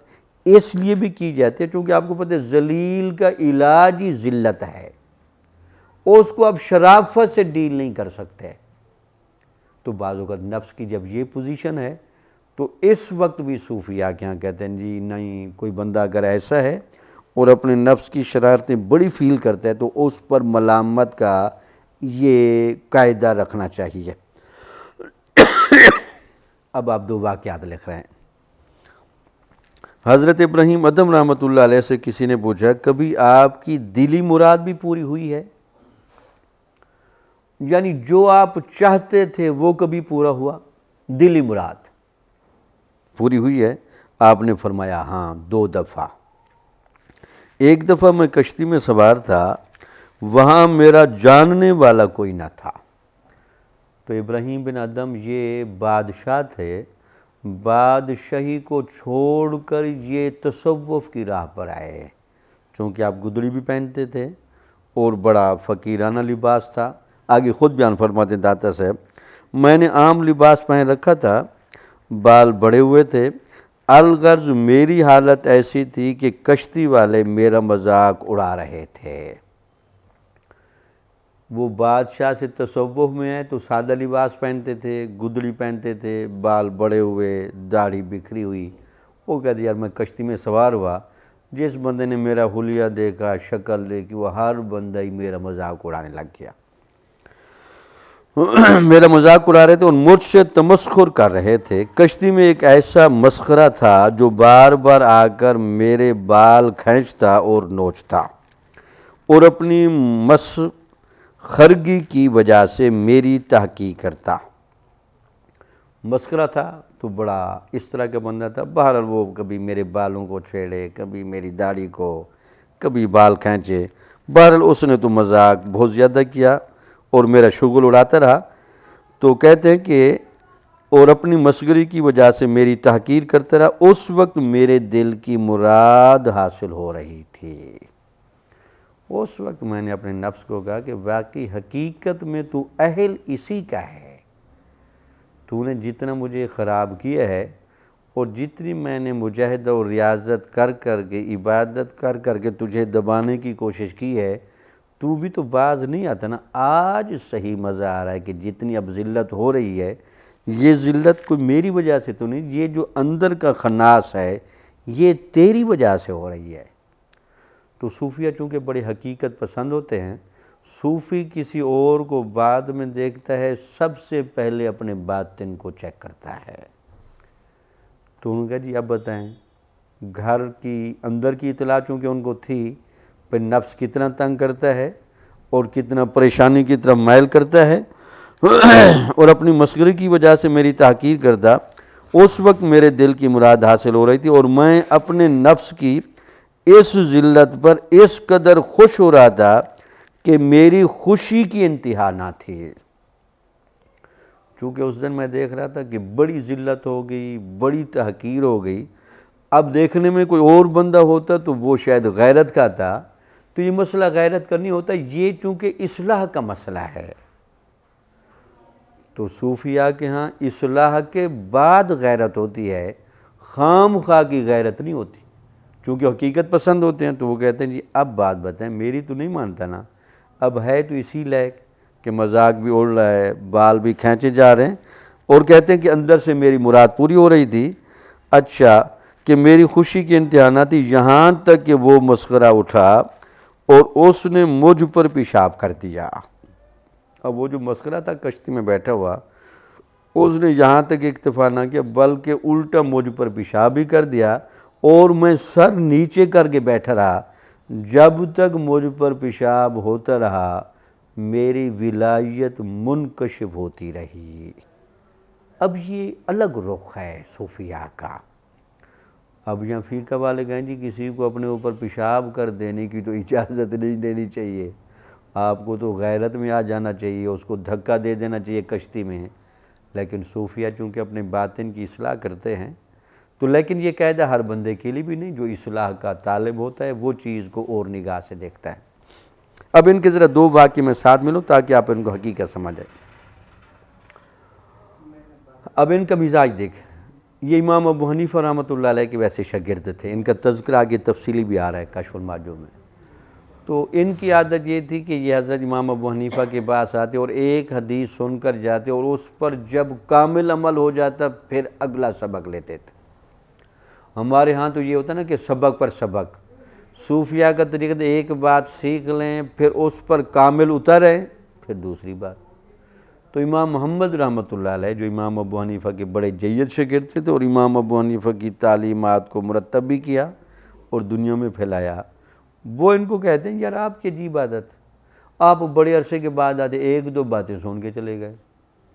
اس لیے بھی کی جاتی ہے چونکہ آپ کو پتہ ہے ذلیل کا علاج ہی ذلت ہے، اس کو آپ شرافت سے ڈیل نہیں کر سکتے۔ تو بعض اوقات نفس کی جب یہ پوزیشن ہے تو اس وقت بھی صوفیاء کیا کہتے ہیں جی نہیں، کوئی بندہ اگر ایسا ہے اور اپنے نفس کی شرارتیں بڑی فیل کرتا ہے تو اس پر ملامت کا یہ قاعدہ رکھنا چاہیے۔ اب آپ دو واقعات لکھ رہے ہیں۔ حضرت ابراہیم ادم رحمۃ اللہ علیہ سے کسی نے پوچھا کبھی آپ کی دلی مراد بھی پوری ہوئی ہے؟ یعنی جو آپ چاہتے تھے وہ کبھی پورا ہوا؟ دلی مراد پوری ہوئی ہے؟ آپ نے فرمایا ہاں 2 دفعہ۔ ایک دفعہ میں کشتی میں سوار تھا، وہاں میرا جاننے والا کوئی نہ تھا۔ تو ابراہیم بن ادم یہ بادشاہ تھے، بادشاہی کو چھوڑ کر یہ تصوف کی راہ پر آئے، چونکہ آپ گدڑی بھی پہنتے تھے اور بڑا فقیرانہ لباس تھا۔ آگے خود بیان فرماتے ہیں داتا صاحب، میں نے عام لباس پہن رکھا تھا، بال بڑے ہوئے تھے، الغرض میری حالت ایسی تھی کہ کشتی والے میرا مذاق اڑا رہے تھے۔ وہ بادشاہ سے تصوف میں آئے تو سادہ لباس پہنتے تھے، گدڑی پہنتے تھے، بال بڑے ہوئے، داڑھی بکھری ہوئی۔ وہ کہتے یار میں کشتی میں سوار ہوا، جس بندے نے میرا حلیہ دیکھا، شکل دیکھی، وہ ہر بندہ ہی میرا مذاق اڑانے لگ گیا۔ میرا مذاق اڑا رہے تھے اور مجھ سے تمسخر کر رہے تھے۔ کشتی میں ایک ایسا مسخرہ تھا جو بار بار آ کر میرے بال کھینچتا اور نوچتا اور اپنی مسخرگی کی وجہ سے میری تحقیق کرتا۔ مسخرہ تھا تو بڑا اس طرح کا بندہ تھا، بہرحال وہ کبھی میرے بالوں کو چھیڑے، کبھی میری داڑھی کو، کبھی بال کھینچے، بہرحال اس نے تو مذاق بہت زیادہ کیا اور میرا شغل اڑاتا رہا۔ تو کہتے ہیں کہ اور اپنی مسخری کی وجہ سے میری تحقیر کرتا رہا۔ اس وقت میرے دل کی مراد حاصل ہو رہی تھی۔ اس وقت میں نے اپنے نفس کو کہا کہ واقعی حقیقت میں تو اہل اسی کا ہے، تو نے جتنا مجھے خراب کیا ہے اور جتنی میں نے مجاہدہ اور ریاضت کر کر کے، عبادت کر کر کے تجھے دبانے کی کوشش کی ہے، تو بھی تو باز نہیں آتا نا۔ آج صحیح مزہ آ رہا ہے کہ جتنی اب ذلت ہو رہی ہے یہ ذلت کوئی میری وجہ سے تو نہیں، یہ جو اندر کا خناس ہے یہ تیری وجہ سے ہو رہی ہے۔ تو صوفیہ چونکہ بڑے حقیقت پسند ہوتے ہیں، صوفی کسی اور کو بعد میں دیکھتا ہے، سب سے پہلے اپنے باطن کو چیک کرتا ہے۔ تو انہوں نے کہا جی اب بتائیں، گھر کی اندر کی اطلاع چونکہ ان کو تھی، پھر نفس کتنا تنگ کرتا ہے اور کتنا پریشانی کی طرف مائل کرتا ہے اور اپنی مسخری کی وجہ سے میری تحقیر کرتا۔ اس وقت میرے دل کی مراد حاصل ہو رہی تھی اور میں اپنے نفس کی اس ذلت پر اس قدر خوش ہو رہا تھا کہ میری خوشی کی انتہا نہ تھی۔ چونکہ اس دن میں دیکھ رہا تھا کہ بڑی ذلت ہو گئی، بڑی تحقیر ہو گئی۔ اب دیکھنے میں کوئی اور بندہ ہوتا تو وہ شاید غیرت کا تھا، تو یہ مسئلہ غیرت کا نہیں ہوتا، یہ چونکہ اصلاح کا مسئلہ ہے۔ تو صوفیاء کے ہاں اصلاح کے بعد غیرت ہوتی ہے، خام خواہ کی غیرت نہیں ہوتی۔ چونکہ حقیقت پسند ہوتے ہیں تو وہ کہتے ہیں جی اب بات بتائیں، میری تو نہیں مانتا نا، اب ہے تو اسی لائق کہ مذاق بھی اڑ رہا ہے، بال بھی کھینچے جا رہے ہیں، اور کہتے ہیں کہ اندر سے میری مراد پوری ہو رہی تھی۔ اچھا کہ میری خوشی کی انتہا نہ تھی، یہاں تک کہ وہ مسخرہ اٹھا اور اس نے مجھ پر پیشاب کر دیا۔ اب وہ جو مسخرہ تھا کشتی میں بیٹھا ہوا، اس نے یہاں تک اکتفا نہ کیا بلکہ الٹا مجھ پر پیشاب بھی کر دیا، اور میں سر نیچے کر کے بیٹھا رہا جب تک مجھ پر پیشاب ہوتا رہا، میری ولایت منکشف ہوتی رہی۔ اب یہ الگ رخ ہے صوفیاء کا۔ اب یہاں فقہ والے کہیں جی کسی کو اپنے اوپر پیشاب کر دینے کی تو اجازت نہیں دینی چاہیے، آپ کو تو غیرت میں آ جانا چاہیے، اس کو دھکا دے دینا چاہیے کشتی میں۔ لیکن صوفیاء چونکہ اپنے باطن کی اصلاح کرتے ہیں تو لیکن یہ قاعدہ ہر بندے کے لیے بھی نہیں، جو اصلاح کا طالب ہوتا ہے وہ چیز کو اور نگاہ سے دیکھتا ہے۔ اب ان کے ذرا دو واقعے میں ساتھ ملوں تاکہ آپ ان کو حقیقت سمجھ آئے۔ اب ان کا مزاج دیکھ، یہ امام ابو حنیفہ رحمۃ اللہ علیہ کے ویسے شاگرد تھے، ان کا تذکرہ آگے تفصیلی بھی آ رہا ہے کشف المعجو میں۔ تو ان کی عادت یہ تھی کہ یہ حضرت امام ابو حنیفہ کے پاس آتے اور ایک حدیث سن کر جاتے، اور اس پر جب کامل عمل ہو جاتا پھر اگلا سبق لیتے تھے۔ ہمارے ہاں تو یہ ہوتا نا کہ سبق پر سبق، صوفیاء کا طریقہ تھا ایک بات سیکھ لیں پھر اس پر کامل اتریں پھر دوسری بات۔ تو امام محمد رحمۃ اللہ علیہ جو امام ابو حنیفہ کے بڑے جید شاگرد تھے اور امام ابو حنیفہ کی تعلیمات کو مرتب بھی کیا اور دنیا میں پھیلایا، وہ ان کو کہتے ہیں یار آپ کی عجیب عادت، آپ بڑے عرصے کے بعد آتے، ایک دو باتیں سن کے چلے گئے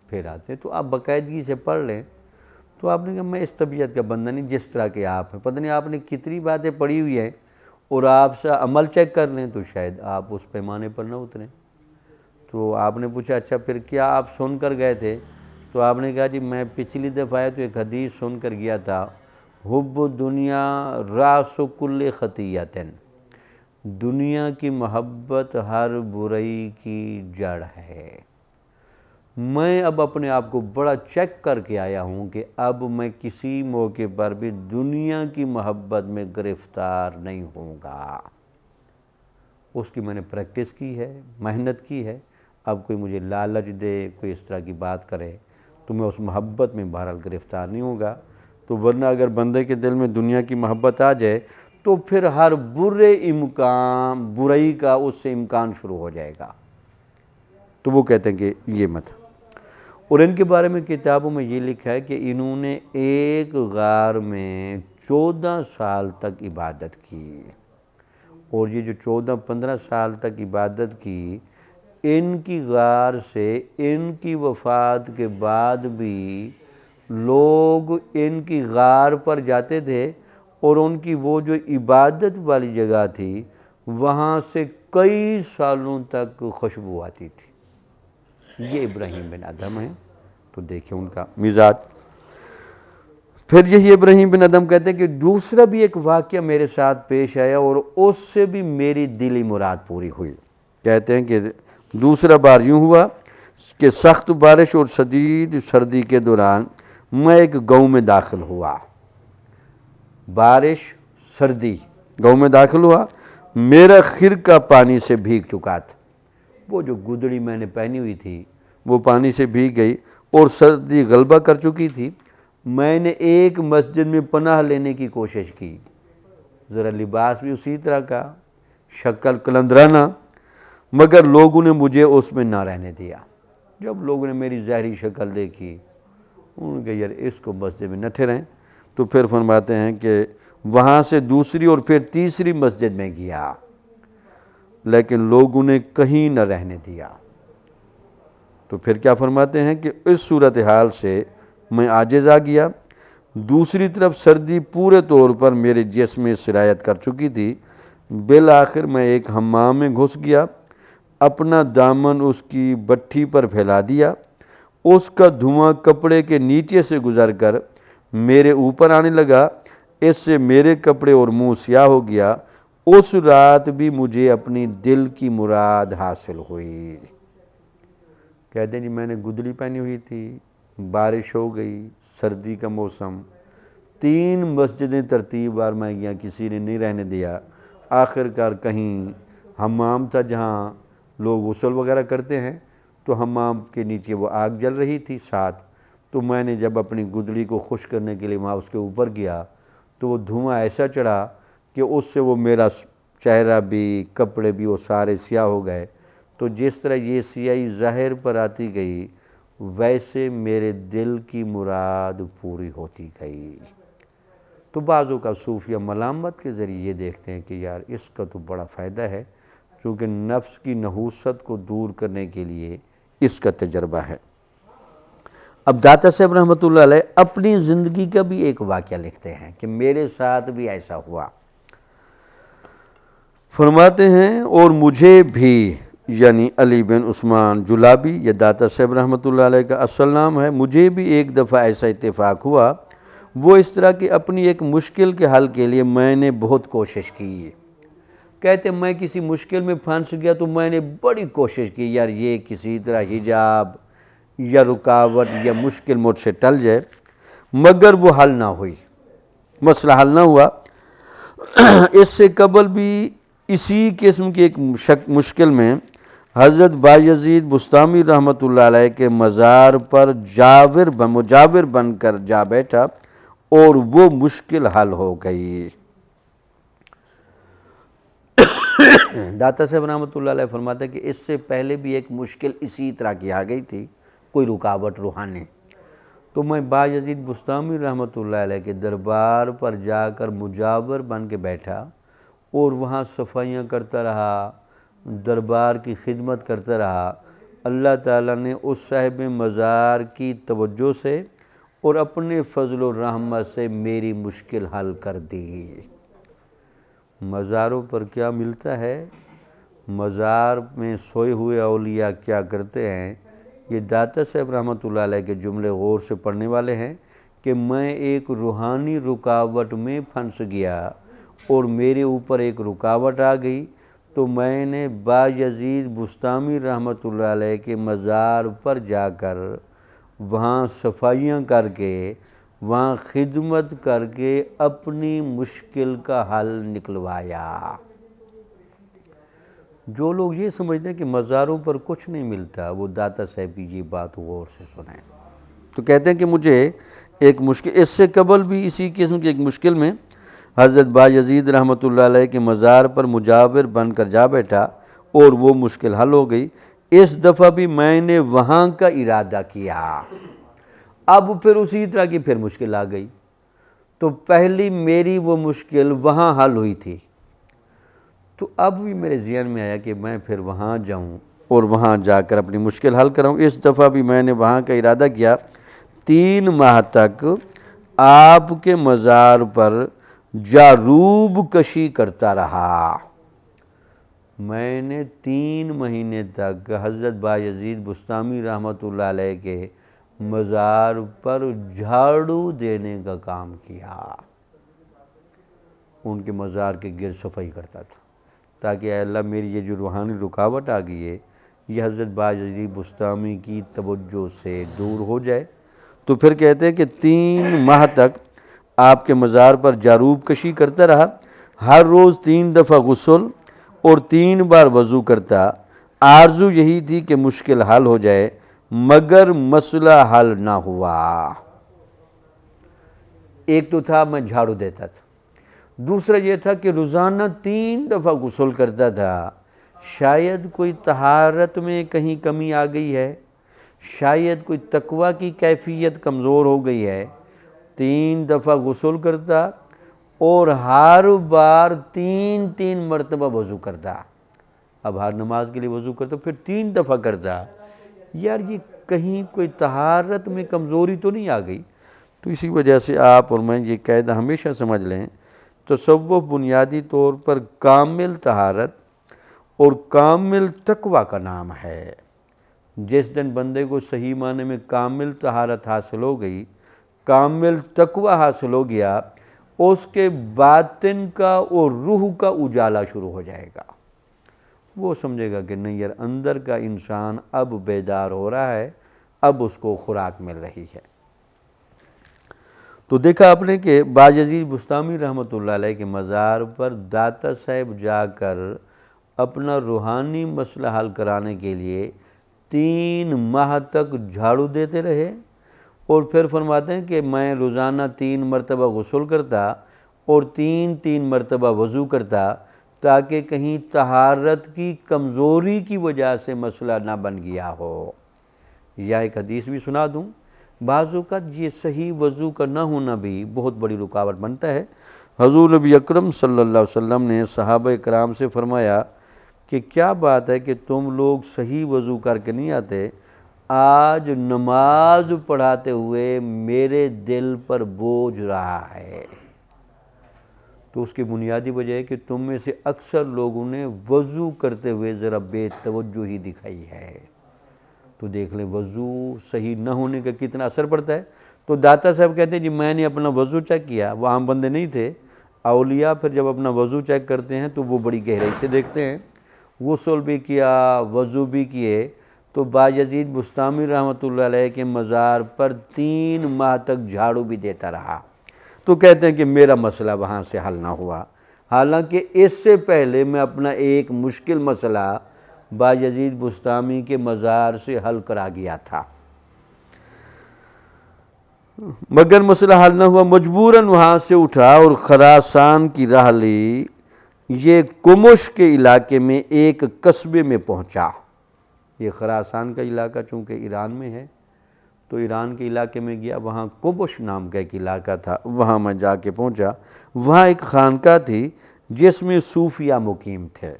پھر آتے، تو آپ باقاعدگی سے پڑھ لیں۔ تو آپ نے کہا میں اس طبیعت کا بندہ نہیں جس طرح کے آپ ہیں، پتہ نہیں آپ نے کتنی باتیں پڑھی ہوئی ہیں، اور آپ سے عمل چیک کر لیں تو شاید آپ اس پیمانے پر نہ اتریں۔ تو آپ نے پوچھا اچھا پھر کیا آپ سن کر گئے تھے؟ تو آپ نے کہا جی میں پچھلی دفعہ آیا تو ایک حدیث سن کر گیا تھا، حب دنیا راس کل خطیۃ، دنیا کی محبت ہر برائی کی جڑ ہے۔ میں اب اپنے آپ کو بڑا چیک کر کے آیا ہوں کہ اب میں کسی موقع پر بھی دنیا کی محبت میں گرفتار نہیں ہوں گا۔ اس کی میں نے پریکٹس کی ہے، محنت کی ہے، اب کوئی مجھے لالچ دے، کوئی اس طرح کی بات کرے تو میں اس محبت میں بہرحال گرفتار نہیں ہوں گا۔ تو ورنہ اگر بندے کے دل میں دنیا کی محبت آ جائے تو پھر ہر برائی کا اس سے امکان شروع ہو جائے گا۔ تو وہ کہتے ہیں کہ یہ مت۔ اور ان کے بارے میں کتابوں میں یہ لکھا ہے کہ انہوں نے ایک غار میں 14 سال تک عبادت کی، اور یہ جو 14-15 سال تک عبادت کی، ان کی غار سے ان کی وفات کے بعد بھی لوگ ان کی غار پر جاتے تھے، اور ان کی وہ جو عبادت والی جگہ تھی وہاں سے کئی سالوں تک خوشبو آتی تھی۔ یہ ابراہیم بن ادھم ہیں، تو دیکھیں ان کا مزاج۔ پھر یہی ابراہیم بن ادھم کہتے ہیں کہ دوسرا بھی ایک واقعہ میرے ساتھ پیش آیا اور اس سے بھی میری دلی مراد پوری ہوئی۔ کہتے ہیں کہ دوسرا بار یوں ہوا کہ سخت بارش اور شدید سردی کے دوران میں ایک گاؤں میں داخل ہوا۔ بارش، سردی، گاؤں میں داخل ہوا، میرا خرقہ پانی سے بھیگ چکا تھا، وہ جو گدڑی میں نے پہنی ہوئی تھی وہ پانی سے بھیگ گئی اور سردی غلبہ کر چکی تھی۔ میں نے ایک مسجد میں پناہ لینے کی کوشش کی، ذرا لباس بھی اسی طرح کا، شکل قلندرانہ، مگر لوگوں نے مجھے اس میں نہ رہنے دیا۔ جب لوگوں نے میری ظاہری شکل دیکھی انہوں نے کہا یار اس کو مسجد میں نہ ٹھہریں، تو پھر فرماتے ہیں کہ وہاں سے دوسری اور پھر تیسری مسجد میں گیا، لیکن لوگوں نے کہیں نہ رہنے دیا۔ تو پھر کیا فرماتے ہیں کہ اس صورتحال سے میں عاجز آ گیا۔ دوسری طرف سردی پورے طور پر میرے جسم میں سرایت کر چکی تھی۔ بالآخر میں ایک حمام میں گھس گیا، اپنا دامن اس کی بٹھی پر پھیلا دیا، اس کا دھواں کپڑے کے نیچے سے گزر کر میرے اوپر آنے لگا، اس سے میرے کپڑے اور منہ سیاہ ہو گیا۔ اس رات بھی مجھے اپنی دل کی مراد حاصل ہوئی۔ کہتے ہیں جی میں نے گدڑی پہنی ہوئی تھی، بارش ہو گئی، سردی کا موسم، 3 مسجدیں ترتیب بار میں گیا، کسی نے نہیں رہنے دیا۔ آخر کار کہیں حمام تھا جہاں لوگ غسل وغیرہ کرتے ہیں، تو حمام کے نیچے وہ آگ جل رہی تھی ساتھ، تو میں نے جب اپنی گدڑی کو خشک کرنے کے لیے وہاں اس کے اوپر گیا تو وہ دھواں ایسا چڑھا کہ اس سے وہ میرا چہرہ بھی کپڑے بھی وہ سارے سیاہ ہو گئے۔ تو جس طرح یہ سیاہی ظاہر پر آتی گئی، ویسے میرے دل کی مراد پوری ہوتی گئی۔ تو بعضوں کا صوفیہ ملامت کے ذریعے یہ دیکھتے ہیں کہ یار اس کا تو بڑا فائدہ ہے، چونکہ نفس کی نحوست کو دور کرنے کے لیے اس کا تجربہ ہے۔ اب داتا صاحب رحمۃ اللہ علیہ اپنی زندگی کا بھی ایک واقعہ لکھتے ہیں کہ میرے ساتھ بھی ایسا ہوا۔ فرماتے ہیں اور مجھے بھی، یعنی علی بن عثمان جلابی، یہ داتا صاحب رحمۃ اللہ علیہ کا اصل نام ہے، مجھے بھی ایک دفعہ ایسا اتفاق ہوا۔ وہ اس طرح کہ اپنی ایک مشکل کے حل کے لیے میں نے بہت کوشش کی۔ کہتے میں کسی مشکل میں پھنس گیا تو میں نے بڑی کوشش کی یار یہ کسی طرح حجاب یا رکاوٹ یا مشکل مجھ سے ٹل جائے، مگر وہ حل نہ ہوئی، مسئلہ حل نہ ہوا۔ اس سے قبل بھی اسی قسم کی ایک مشکل میں حضرت بایزید بسطامی رحمۃ اللہ علیہ کے مزار پر مجاور بن کر جا بیٹھا اور وہ مشکل حل ہو گئی۔ داتا صاحب رحمۃ اللہ علیہ فرماتے ہیں کہ اس سے پہلے بھی ایک مشکل اسی طرح کی آ گئی تھی، کوئی رکاوٹ روحانی، تو میں بایزید بسطامی رحمۃ اللہ علیہ کے دربار پر جا کر مجاور بن کے بیٹھا اور وہاں صفائیاں کرتا رہا، دربار کی خدمت کرتا رہا۔ اللہ تعالیٰ نے اس صاحب مزار کی توجہ سے اور اپنے فضل و رحمت سے میری مشکل حل کر دی۔ مزاروں پر کیا ملتا ہے، مزار میں سوئے ہوئے اولیاء کیا کرتے ہیں، یہ داتا صاحب رحمۃ اللہ علیہ کے جملے غور سے پڑھنے والے ہیں کہ میں ایک روحانی رکاوٹ میں پھنس گیا اور میرے اوپر ایک رکاوٹ آ گئی، تو میں نے بایزید بسطامی رحمۃ اللہ علیہ کے مزار پر جا کر وہاں صفائیاں کر کے، وہاں خدمت کر کے اپنی مشکل کا حل نکلوایا۔ جو لوگ یہ سمجھتے ہیں کہ مزاروں پر کچھ نہیں ملتا، وہ داتا صاحب کی یہ بات غور سے سنیں۔ تو کہتے ہیں کہ مجھے ایک مشکل، اس سے قبل بھی اسی قسم کی ایک مشکل میں حضرت بایزید رحمۃ اللہ علیہ کے مزار پر مجاور بن کر جا بیٹھا اور وہ مشکل حل ہو گئی۔ اس دفعہ بھی میں نے وہاں کا ارادہ کیا، اب پھر اسی طرح کی پھر مشکل آ گئی، تو پہلی میری وہ مشکل وہاں حل ہوئی تھی، تو اب بھی میرے ذہن میں آیا کہ میں پھر وہاں جاؤں اور وہاں جا کر اپنی مشکل حل کراؤں۔ اس دفعہ بھی میں نے وہاں کا ارادہ کیا۔ 3 ماہ تک آپ کے مزار پر جاروب کشی کرتا رہا۔ میں نے 3 مہینے تک حضرت بایزید بسطامی رحمۃ اللہ علیہ کے مزار پر جھاڑو دینے کا کام کیا، ان کے مزار کے گرد صفائی کرتا تھا تاکہ اے اللہ میری یہ جو روحانی رکاوٹ آ گئی ہے یہ حضرت بایزید بسطامی کی توجہ سے دور ہو جائے۔ تو پھر کہتے ہیں کہ 3 ماہ تک آپ کے مزار پر جاروب کشی کرتا رہا، ہر روز 3 دفعہ غسل اور 3 بار وضو کرتا۔ آرزو یہی تھی کہ مشکل حل ہو جائے، مگر مسئلہ حل نہ ہوا۔ ایک تو تھا میں جھاڑو دیتا تھا، دوسرا یہ تھا کہ روزانہ 3 دفعہ غسل کرتا تھا، شاید کوئی طہارت میں کہیں کمی آ گئی ہے، شاید کوئی تقویٰ کی کیفیت کمزور ہو گئی ہے۔ 3 دفعہ غسل کرتا اور ہر بار 3 مرتبہ وضو کرتا۔ اب ہر نماز کے لیے وضو کرتا پھر 3 دفعہ کرتا، یار یہ کہیں کوئی طہارت میں کمزوری تو نہیں آ گئی؟ تو اسی وجہ سے آپ اور میں یہ قاعدہ ہمیشہ سمجھ لیں، تصوف بنیادی طور پر کامل طہارت اور کامل تقوی کا نام ہے۔ جس دن بندے کو صحیح معنی میں کامل طہارت حاصل ہو گئی، کامل تقوی حاصل ہو گیا، اس کے باطن کا اور روح کا اجالا شروع ہو جائے گا۔ وہ سمجھے گا کہ نہیں یار، اندر کا انسان اب بیدار ہو رہا ہے، اب اس کو خوراک مل رہی ہے۔ تو دیکھا آپ نے کہ بایزید بسطامی رحمۃ اللہ علیہ کے مزار پر داتا صاحب جا کر اپنا روحانی مسئلہ حل کرانے کے لیے 3 ماہ تک جھاڑو دیتے رہے، اور پھر فرماتے ہیں کہ میں روزانہ 3 مرتبہ غسل کرتا اور 3 مرتبہ وضو کرتا، تاکہ کہیں طہارت کی کمزوری کی وجہ سے مسئلہ نہ بن گیا ہو۔ یا ایک حدیث بھی سنا دوں، بعض اوقات یہ صحیح وضو کا نہ ہونا بھی بہت بڑی رکاوٹ بنتا ہے۔ حضور نبی اکرم صلی اللہ علیہ وسلم نے صحابہ کرام سے فرمایا کہ کیا بات ہے کہ تم لوگ صحیح وضو کر کے نہیں آتے، آج نماز پڑھاتے ہوئے میرے دل پر بوجھ رہا ہے۔ تو اس کی بنیادی وجہ ہے کہ تم میں سے اکثر لوگوں نے وضو کرتے ہوئے ذرا بے توجہی دکھائی ہے۔ تو دیکھ لیں وضو صحیح نہ ہونے کا کتنا اثر پڑتا ہے۔ تو داتا صاحب کہتے ہیں جی میں نے اپنا وضو چیک کیا، وہ عام بندے نہیں تھے، اولیاء پھر جب اپنا وضو چیک کرتے ہیں تو وہ بڑی گہرائی سے دیکھتے ہیں۔ غسل بھی کیا، وضو بھی کیے، تو بایزید بسطامی رحمۃ اللہ علیہ کے مزار پر 3 ماہ تک جھاڑو بھی دیتا رہا۔ تو کہتے ہیں کہ میرا مسئلہ وہاں سے حل نہ ہوا، حالانکہ اس سے پہلے میں اپنا ایک مشکل مسئلہ بایزید بسطامی کے مزار سے حل کرا گیا تھا، مگر مسئلہ حل نہ ہوا۔ مجبوراً وہاں سے اٹھا اور خراسان کی راہ لی۔ یہ کمش کے علاقے میں ایک قصبے میں پہنچا۔ یہ خراسان کا علاقہ چونکہ ایران میں ہے، تو ایران کے علاقے میں گیا، وہاں کمش نام کا ایک علاقہ تھا، وہاں میں جا کے پہنچا۔ وہاں ایک خانقاہ تھی جس میں صوفیہ مقیم تھے۔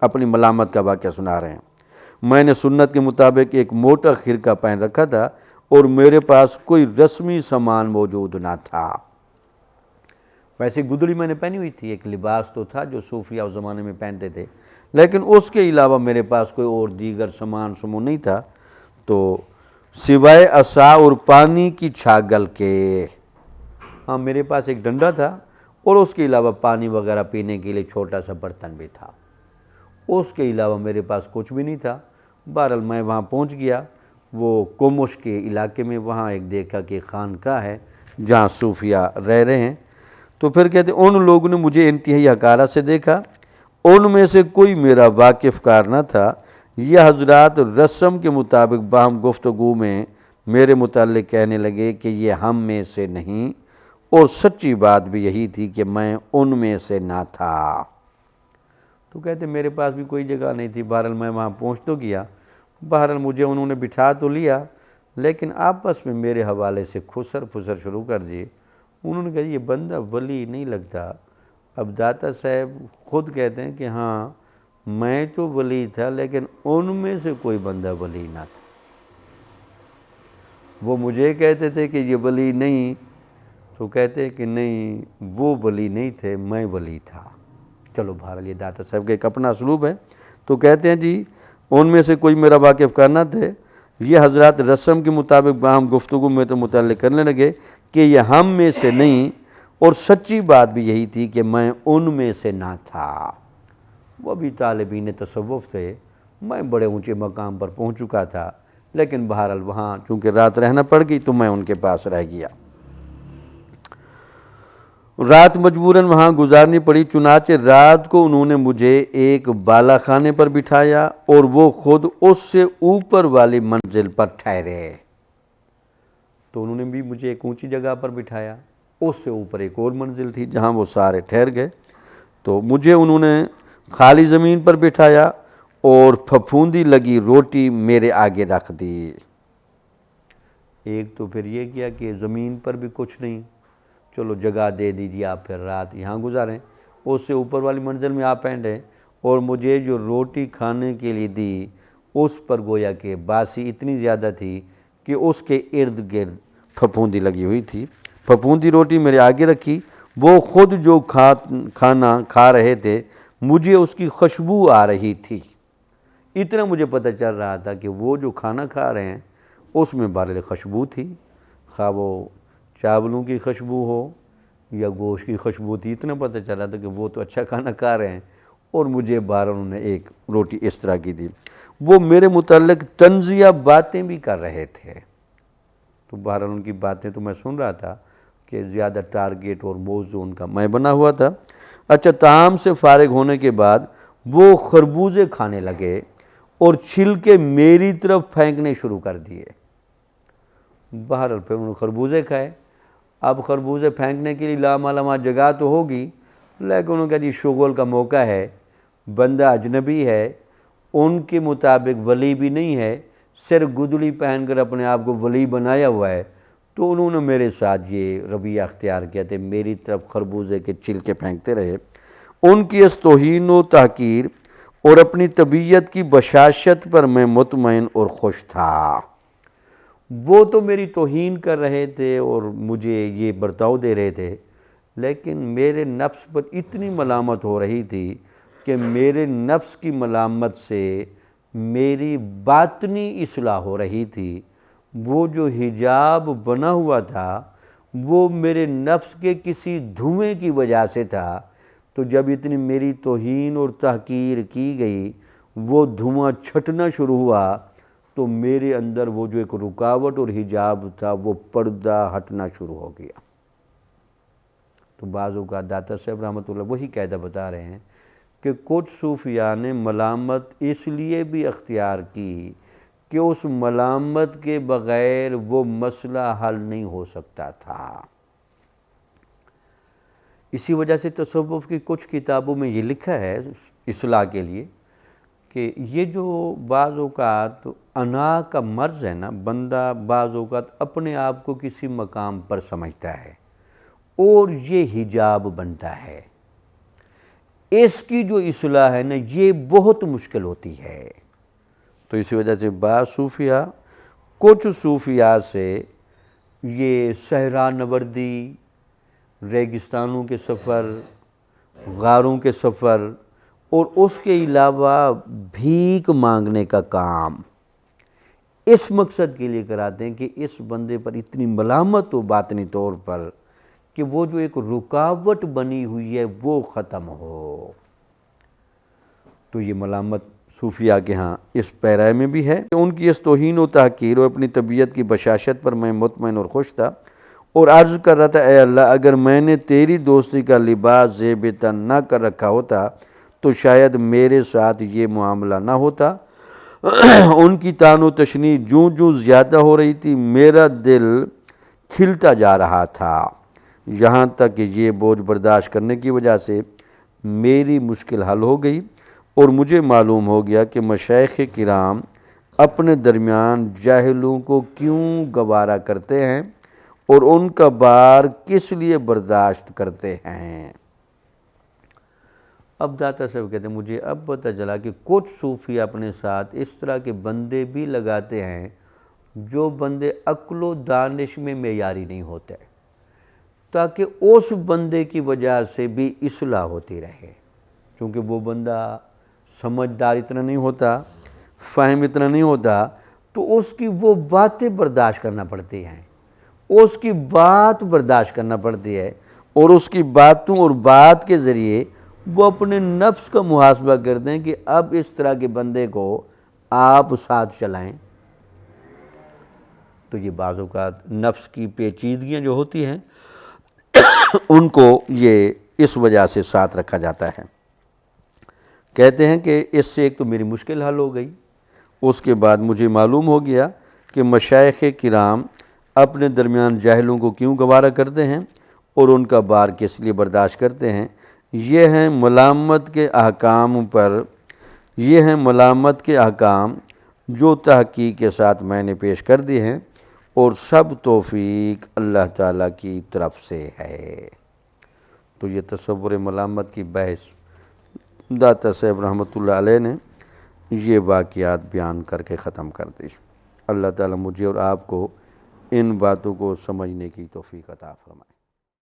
اپنی ملامت کا واقعہ سنا رہے ہیں۔ میں نے سنت کے مطابق ایک موٹا خرقہ پہن رکھا تھا اور میرے پاس کوئی رسمی سامان موجود نہ تھا۔ ویسے گدڑی میں نے پہنی ہوئی تھی، ایک لباس تو تھا جو صوفیہ اس زمانے میں پہنتے تھے، لیکن اس کے علاوہ میرے پاس کوئی اور دیگر سامان نہیں تھا، تو سوائے عصا اور پانی کی چھاگل کے، ہاں میرے پاس ایک ڈنڈا تھا اور اس کے علاوہ پانی وغیرہ پینے کے لیے چھوٹا سا برتن بھی تھا، اس کے علاوہ میرے پاس کچھ بھی نہیں تھا۔ بہرحال میں وہاں پہنچ گیا، وہ کومش کے علاقے میں، وہاں ایک دیکھا کہ خانقاہ ہے جہاں صوفیہ رہ رہے ہیں۔ تو پھر کہتے ہیں ان لوگوں نے مجھے انتہائی حقارت سے دیکھا، ان میں سے کوئی میرا واقف کار نہ تھا۔ یہ حضرات رسم کے مطابق باہم گفتگو میں میرے متعلق کہنے لگے کہ یہ ہم میں سے نہیں، اور سچی بات بھی یہی تھی کہ میں ان میں سے نہ تھا۔ تو کہتے میرے پاس بھی کوئی جگہ نہیں تھی، بہرحال میں وہاں پہنچ تو گیا، بہرحال مجھے انہوں نے بٹھا تو لیا، لیکن آپس میں میرے حوالے سے خسر پھسر شروع کر دیے۔ انہوں نے کہا یہ بندہ ولی نہیں لگتا۔ اب داتا صاحب خود کہتے ہیں کہ ہاں میں تو ولی تھا، لیکن ان میں سے کوئی بندہ ولی نہ تھا۔ وہ مجھے کہتے تھے کہ یہ ولی نہیں، تو کہتے ہیں کہ نہیں وہ ولی نہیں تھے، میں ولی تھا۔ چلو بہرحال یہ داتا صاحب کا ایک اپنا اسلوب ہے۔ تو کہتے ہیں جی ان میں سے کوئی میرا واقف کرنا تھے، یہ حضرات رسم کے مطابق باہم گفتگو میں تو متعلق کرنے لگے کہ یہ ہم میں سے نہیں، اور سچی بات بھی یہی تھی کہ میں ان میں سے نہ تھا۔ وہ بھی طالبین تصوف تھے، میں بڑے اونچے مقام پر پہنچ چکا تھا، لیکن بہرحال وہاں چونکہ رات رہنا پڑ گئی تو میں ان کے پاس رہ گیا۔ رات مجبوراً وہاں گزارنی پڑی، چنانچہ رات کو انہوں نے مجھے ایک بالا خانے پر بٹھایا اور وہ خود اس سے اوپر والی منزل پر ٹھہرے۔ تو انہوں نے بھی مجھے ایک اونچی جگہ پر بٹھایا، اس سے اوپر ایک اور منزل تھی جہاں وہ سارے ٹھہر گئے۔ تو مجھے انہوں نے خالی زمین پر بٹھایا اور پھپھوندی لگی روٹی میرے آگے رکھ دی۔ ایک تو پھر یہ کیا کہ زمین پر بھی کچھ نہیں، چلو جگہ دے دیجیے آپ پھر رات یہاں گزاریں، اس سے اوپر والی منزل میں آپ پہنچے، اور مجھے جو روٹی کھانے کے لیے دی اس پر گویا کہ باسی اتنی زیادہ تھی کہ اس کے ارد گرد پھپھوندی لگی ہوئی تھی۔ پھپھوندی روٹی میرے آگے رکھی، وہ خود جو کھانا کھا رہے تھے مجھے اس کی خوشبو آ رہی تھی۔ اتنا مجھے پتہ چل رہا تھا کہ وہ جو کھانا کھا رہے ہیں اس میں بہرحال خوشبو تھی، خواہ وہ چاولوں کی خوشبو ہو یا گوشت کی خوشبو تھی۔ اتنا پتہ چل رہا تھا کہ وہ تو اچھا کھانا کھا رہے ہیں، اور مجھے باہر انہوں نے ایک روٹی اس طرح کی دی۔ وہ میرے متعلق طنزیہ باتیں بھی کر رہے تھے، تو بہرحال ان کی باتیں تو میں سن رہا تھا کہ زیادہ ٹارگیٹ اور موضوع ان کا میں بنا ہوا تھا۔ اچھا، طعام سے فارغ ہونے کے بعد وہ خربوزے کھانے لگے اور چھلکے میری طرف پھینکنے شروع کر دیے۔ بہرحال پھر انہوں نے خربوزے کھائے۔ اب خربوزے پھینکنے کے لیے لامعلوم جگہ تو ہوگی، لیکن انہوں نے کہا جی شغل کا موقع ہے، بندہ اجنبی ہے، ان کے مطابق ولی بھی نہیں ہے، صرف گدڑی پہن کر اپنے آپ کو ولی بنایا ہوا ہے، تو انہوں نے میرے ساتھ یہ رویہ اختیار کیا تھے، میری طرف خربوزے کے چھلکے پھینکتے رہے۔ ان کی اس توہین و تحقیر اور اپنی طبیعت کی بشاشت پر میں مطمئن اور خوش تھا۔ وہ تو میری توہین کر رہے تھے اور مجھے یہ برتاؤ دے رہے تھے، لیکن میرے نفس پر اتنی ملامت ہو رہی تھی کہ میرے نفس کی ملامت سے میری باطنی اصلاح ہو رہی تھی۔ وہ جو حجاب بنا ہوا تھا وہ میرے نفس کے کسی دھویں کی وجہ سے تھا، تو جب اتنی میری توہین اور تحقیر کی گئی، وہ دھواں چھٹنا شروع ہوا، تو میرے اندر وہ جو ایک رکاوٹ اور حجاب تھا وہ پردہ ہٹنا شروع ہو گیا۔ تو بعض اوقات داتا صاحب رحمۃ اللہ وہی قاعدہ بتا رہے ہیں کہ کچھ صوفیاء نے ملامت اس لیے بھی اختیار کی کہ اس ملامت کے بغیر وہ مسئلہ حل نہیں ہو سکتا تھا۔ اسی وجہ سے تصوف کی کچھ کتابوں میں یہ لکھا ہے اصلاح کے لیے کہ یہ جو بعض اوقات انا کا مرض ہے نا، بندہ بعض اوقات اپنے آپ کو کسی مقام پر سمجھتا ہے اور یہ حجاب بنتا ہے، اس کی جو اصلاح ہے نا یہ بہت مشکل ہوتی ہے۔ تو اسی وجہ سے بعض صوفیاء، کچھ صوفیاء سے یہ صحرا نوردی، ریگستانوں کے سفر، غاروں کے سفر، اور اس کے علاوہ بھیک مانگنے کا کام اس مقصد کے لیے کراتے ہیں کہ اس بندے پر اتنی ملامت ہو باطنی طور پر کہ وہ جو ایک رکاوٹ بنی ہوئی ہے وہ ختم ہو۔ تو یہ ملامت صوفیاء کے ہاں اس پیرائے میں بھی ہے۔ ان کی اس توہین و تحقیر اور اپنی طبیعت کی بشاشت پر میں مطمئن اور خوش تھا، اور عرض کر رہا تھا اے اللہ اگر میں نے تیری دوستی کا لباس زیب تن نہ کر رکھا ہوتا تو شاید میرے ساتھ یہ معاملہ نہ ہوتا۔ ان کی طعن و تشنیع جوں جوں زیادہ ہو رہی تھی، میرا دل کھلتا جا رہا تھا، یہاں تک کہ یہ بوجھ برداشت کرنے کی وجہ سے میری مشکل حل ہو گئی، اور مجھے معلوم ہو گیا کہ مشائخ کرام اپنے درمیان جاہلوں کو کیوں گوارا کرتے ہیں اور ان کا بار کس لیے برداشت کرتے ہیں۔ اب داتا صاحب کہتے ہیں مجھے اب پتہ چلا کہ کچھ صوفی اپنے ساتھ اس طرح کے بندے بھی لگاتے ہیں جو بندے عقل و دانش میں معیاری نہیں ہوتے، تاکہ اس بندے کی وجہ سے بھی اصلاح ہوتی رہے، کیونکہ وہ بندہ سمجھدار اتنا نہیں ہوتا، فہم اتنا نہیں ہوتا، تو اس کی وہ باتیں برداشت کرنا پڑتی ہیں، اس کی بات برداشت کرنا پڑتی ہے، اور اس کی باتوں اور بات کے ذریعے وہ اپنے نفس کا محاسبہ کرتے ہیں کہ اب اس طرح کے بندے کو آپ ساتھ چلائیں۔ تو یہ بعض اوقات نفس کی پیچیدگیاں جو ہوتی ہیں ان کو یہ اس وجہ سے ساتھ رکھا جاتا ہے۔ کہتے ہیں کہ اس سے ایک تو میری مشکل حل ہو گئی، اس کے بعد مجھے معلوم ہو گیا کہ مشائخ کرام اپنے درمیان جاہلوں کو کیوں گوارا کرتے ہیں اور ان کا بار کس لیے برداشت کرتے ہیں۔ یہ ہیں ملامت کے احکام جو تحقیق کے ساتھ میں نے پیش کر دی ہیں، اور سب توفیق اللہ تعالیٰ کی طرف سے ہے۔ تو یہ تصور ملامت کی بحث داتا صاحب رحمۃ اللہ علیہ نے یہ واقعات بیان کر کے ختم کر دی۔ اللہ تعالیٰ مجھے اور آپ کو ان باتوں کو سمجھنے کی توفیق عطا فرمائے۔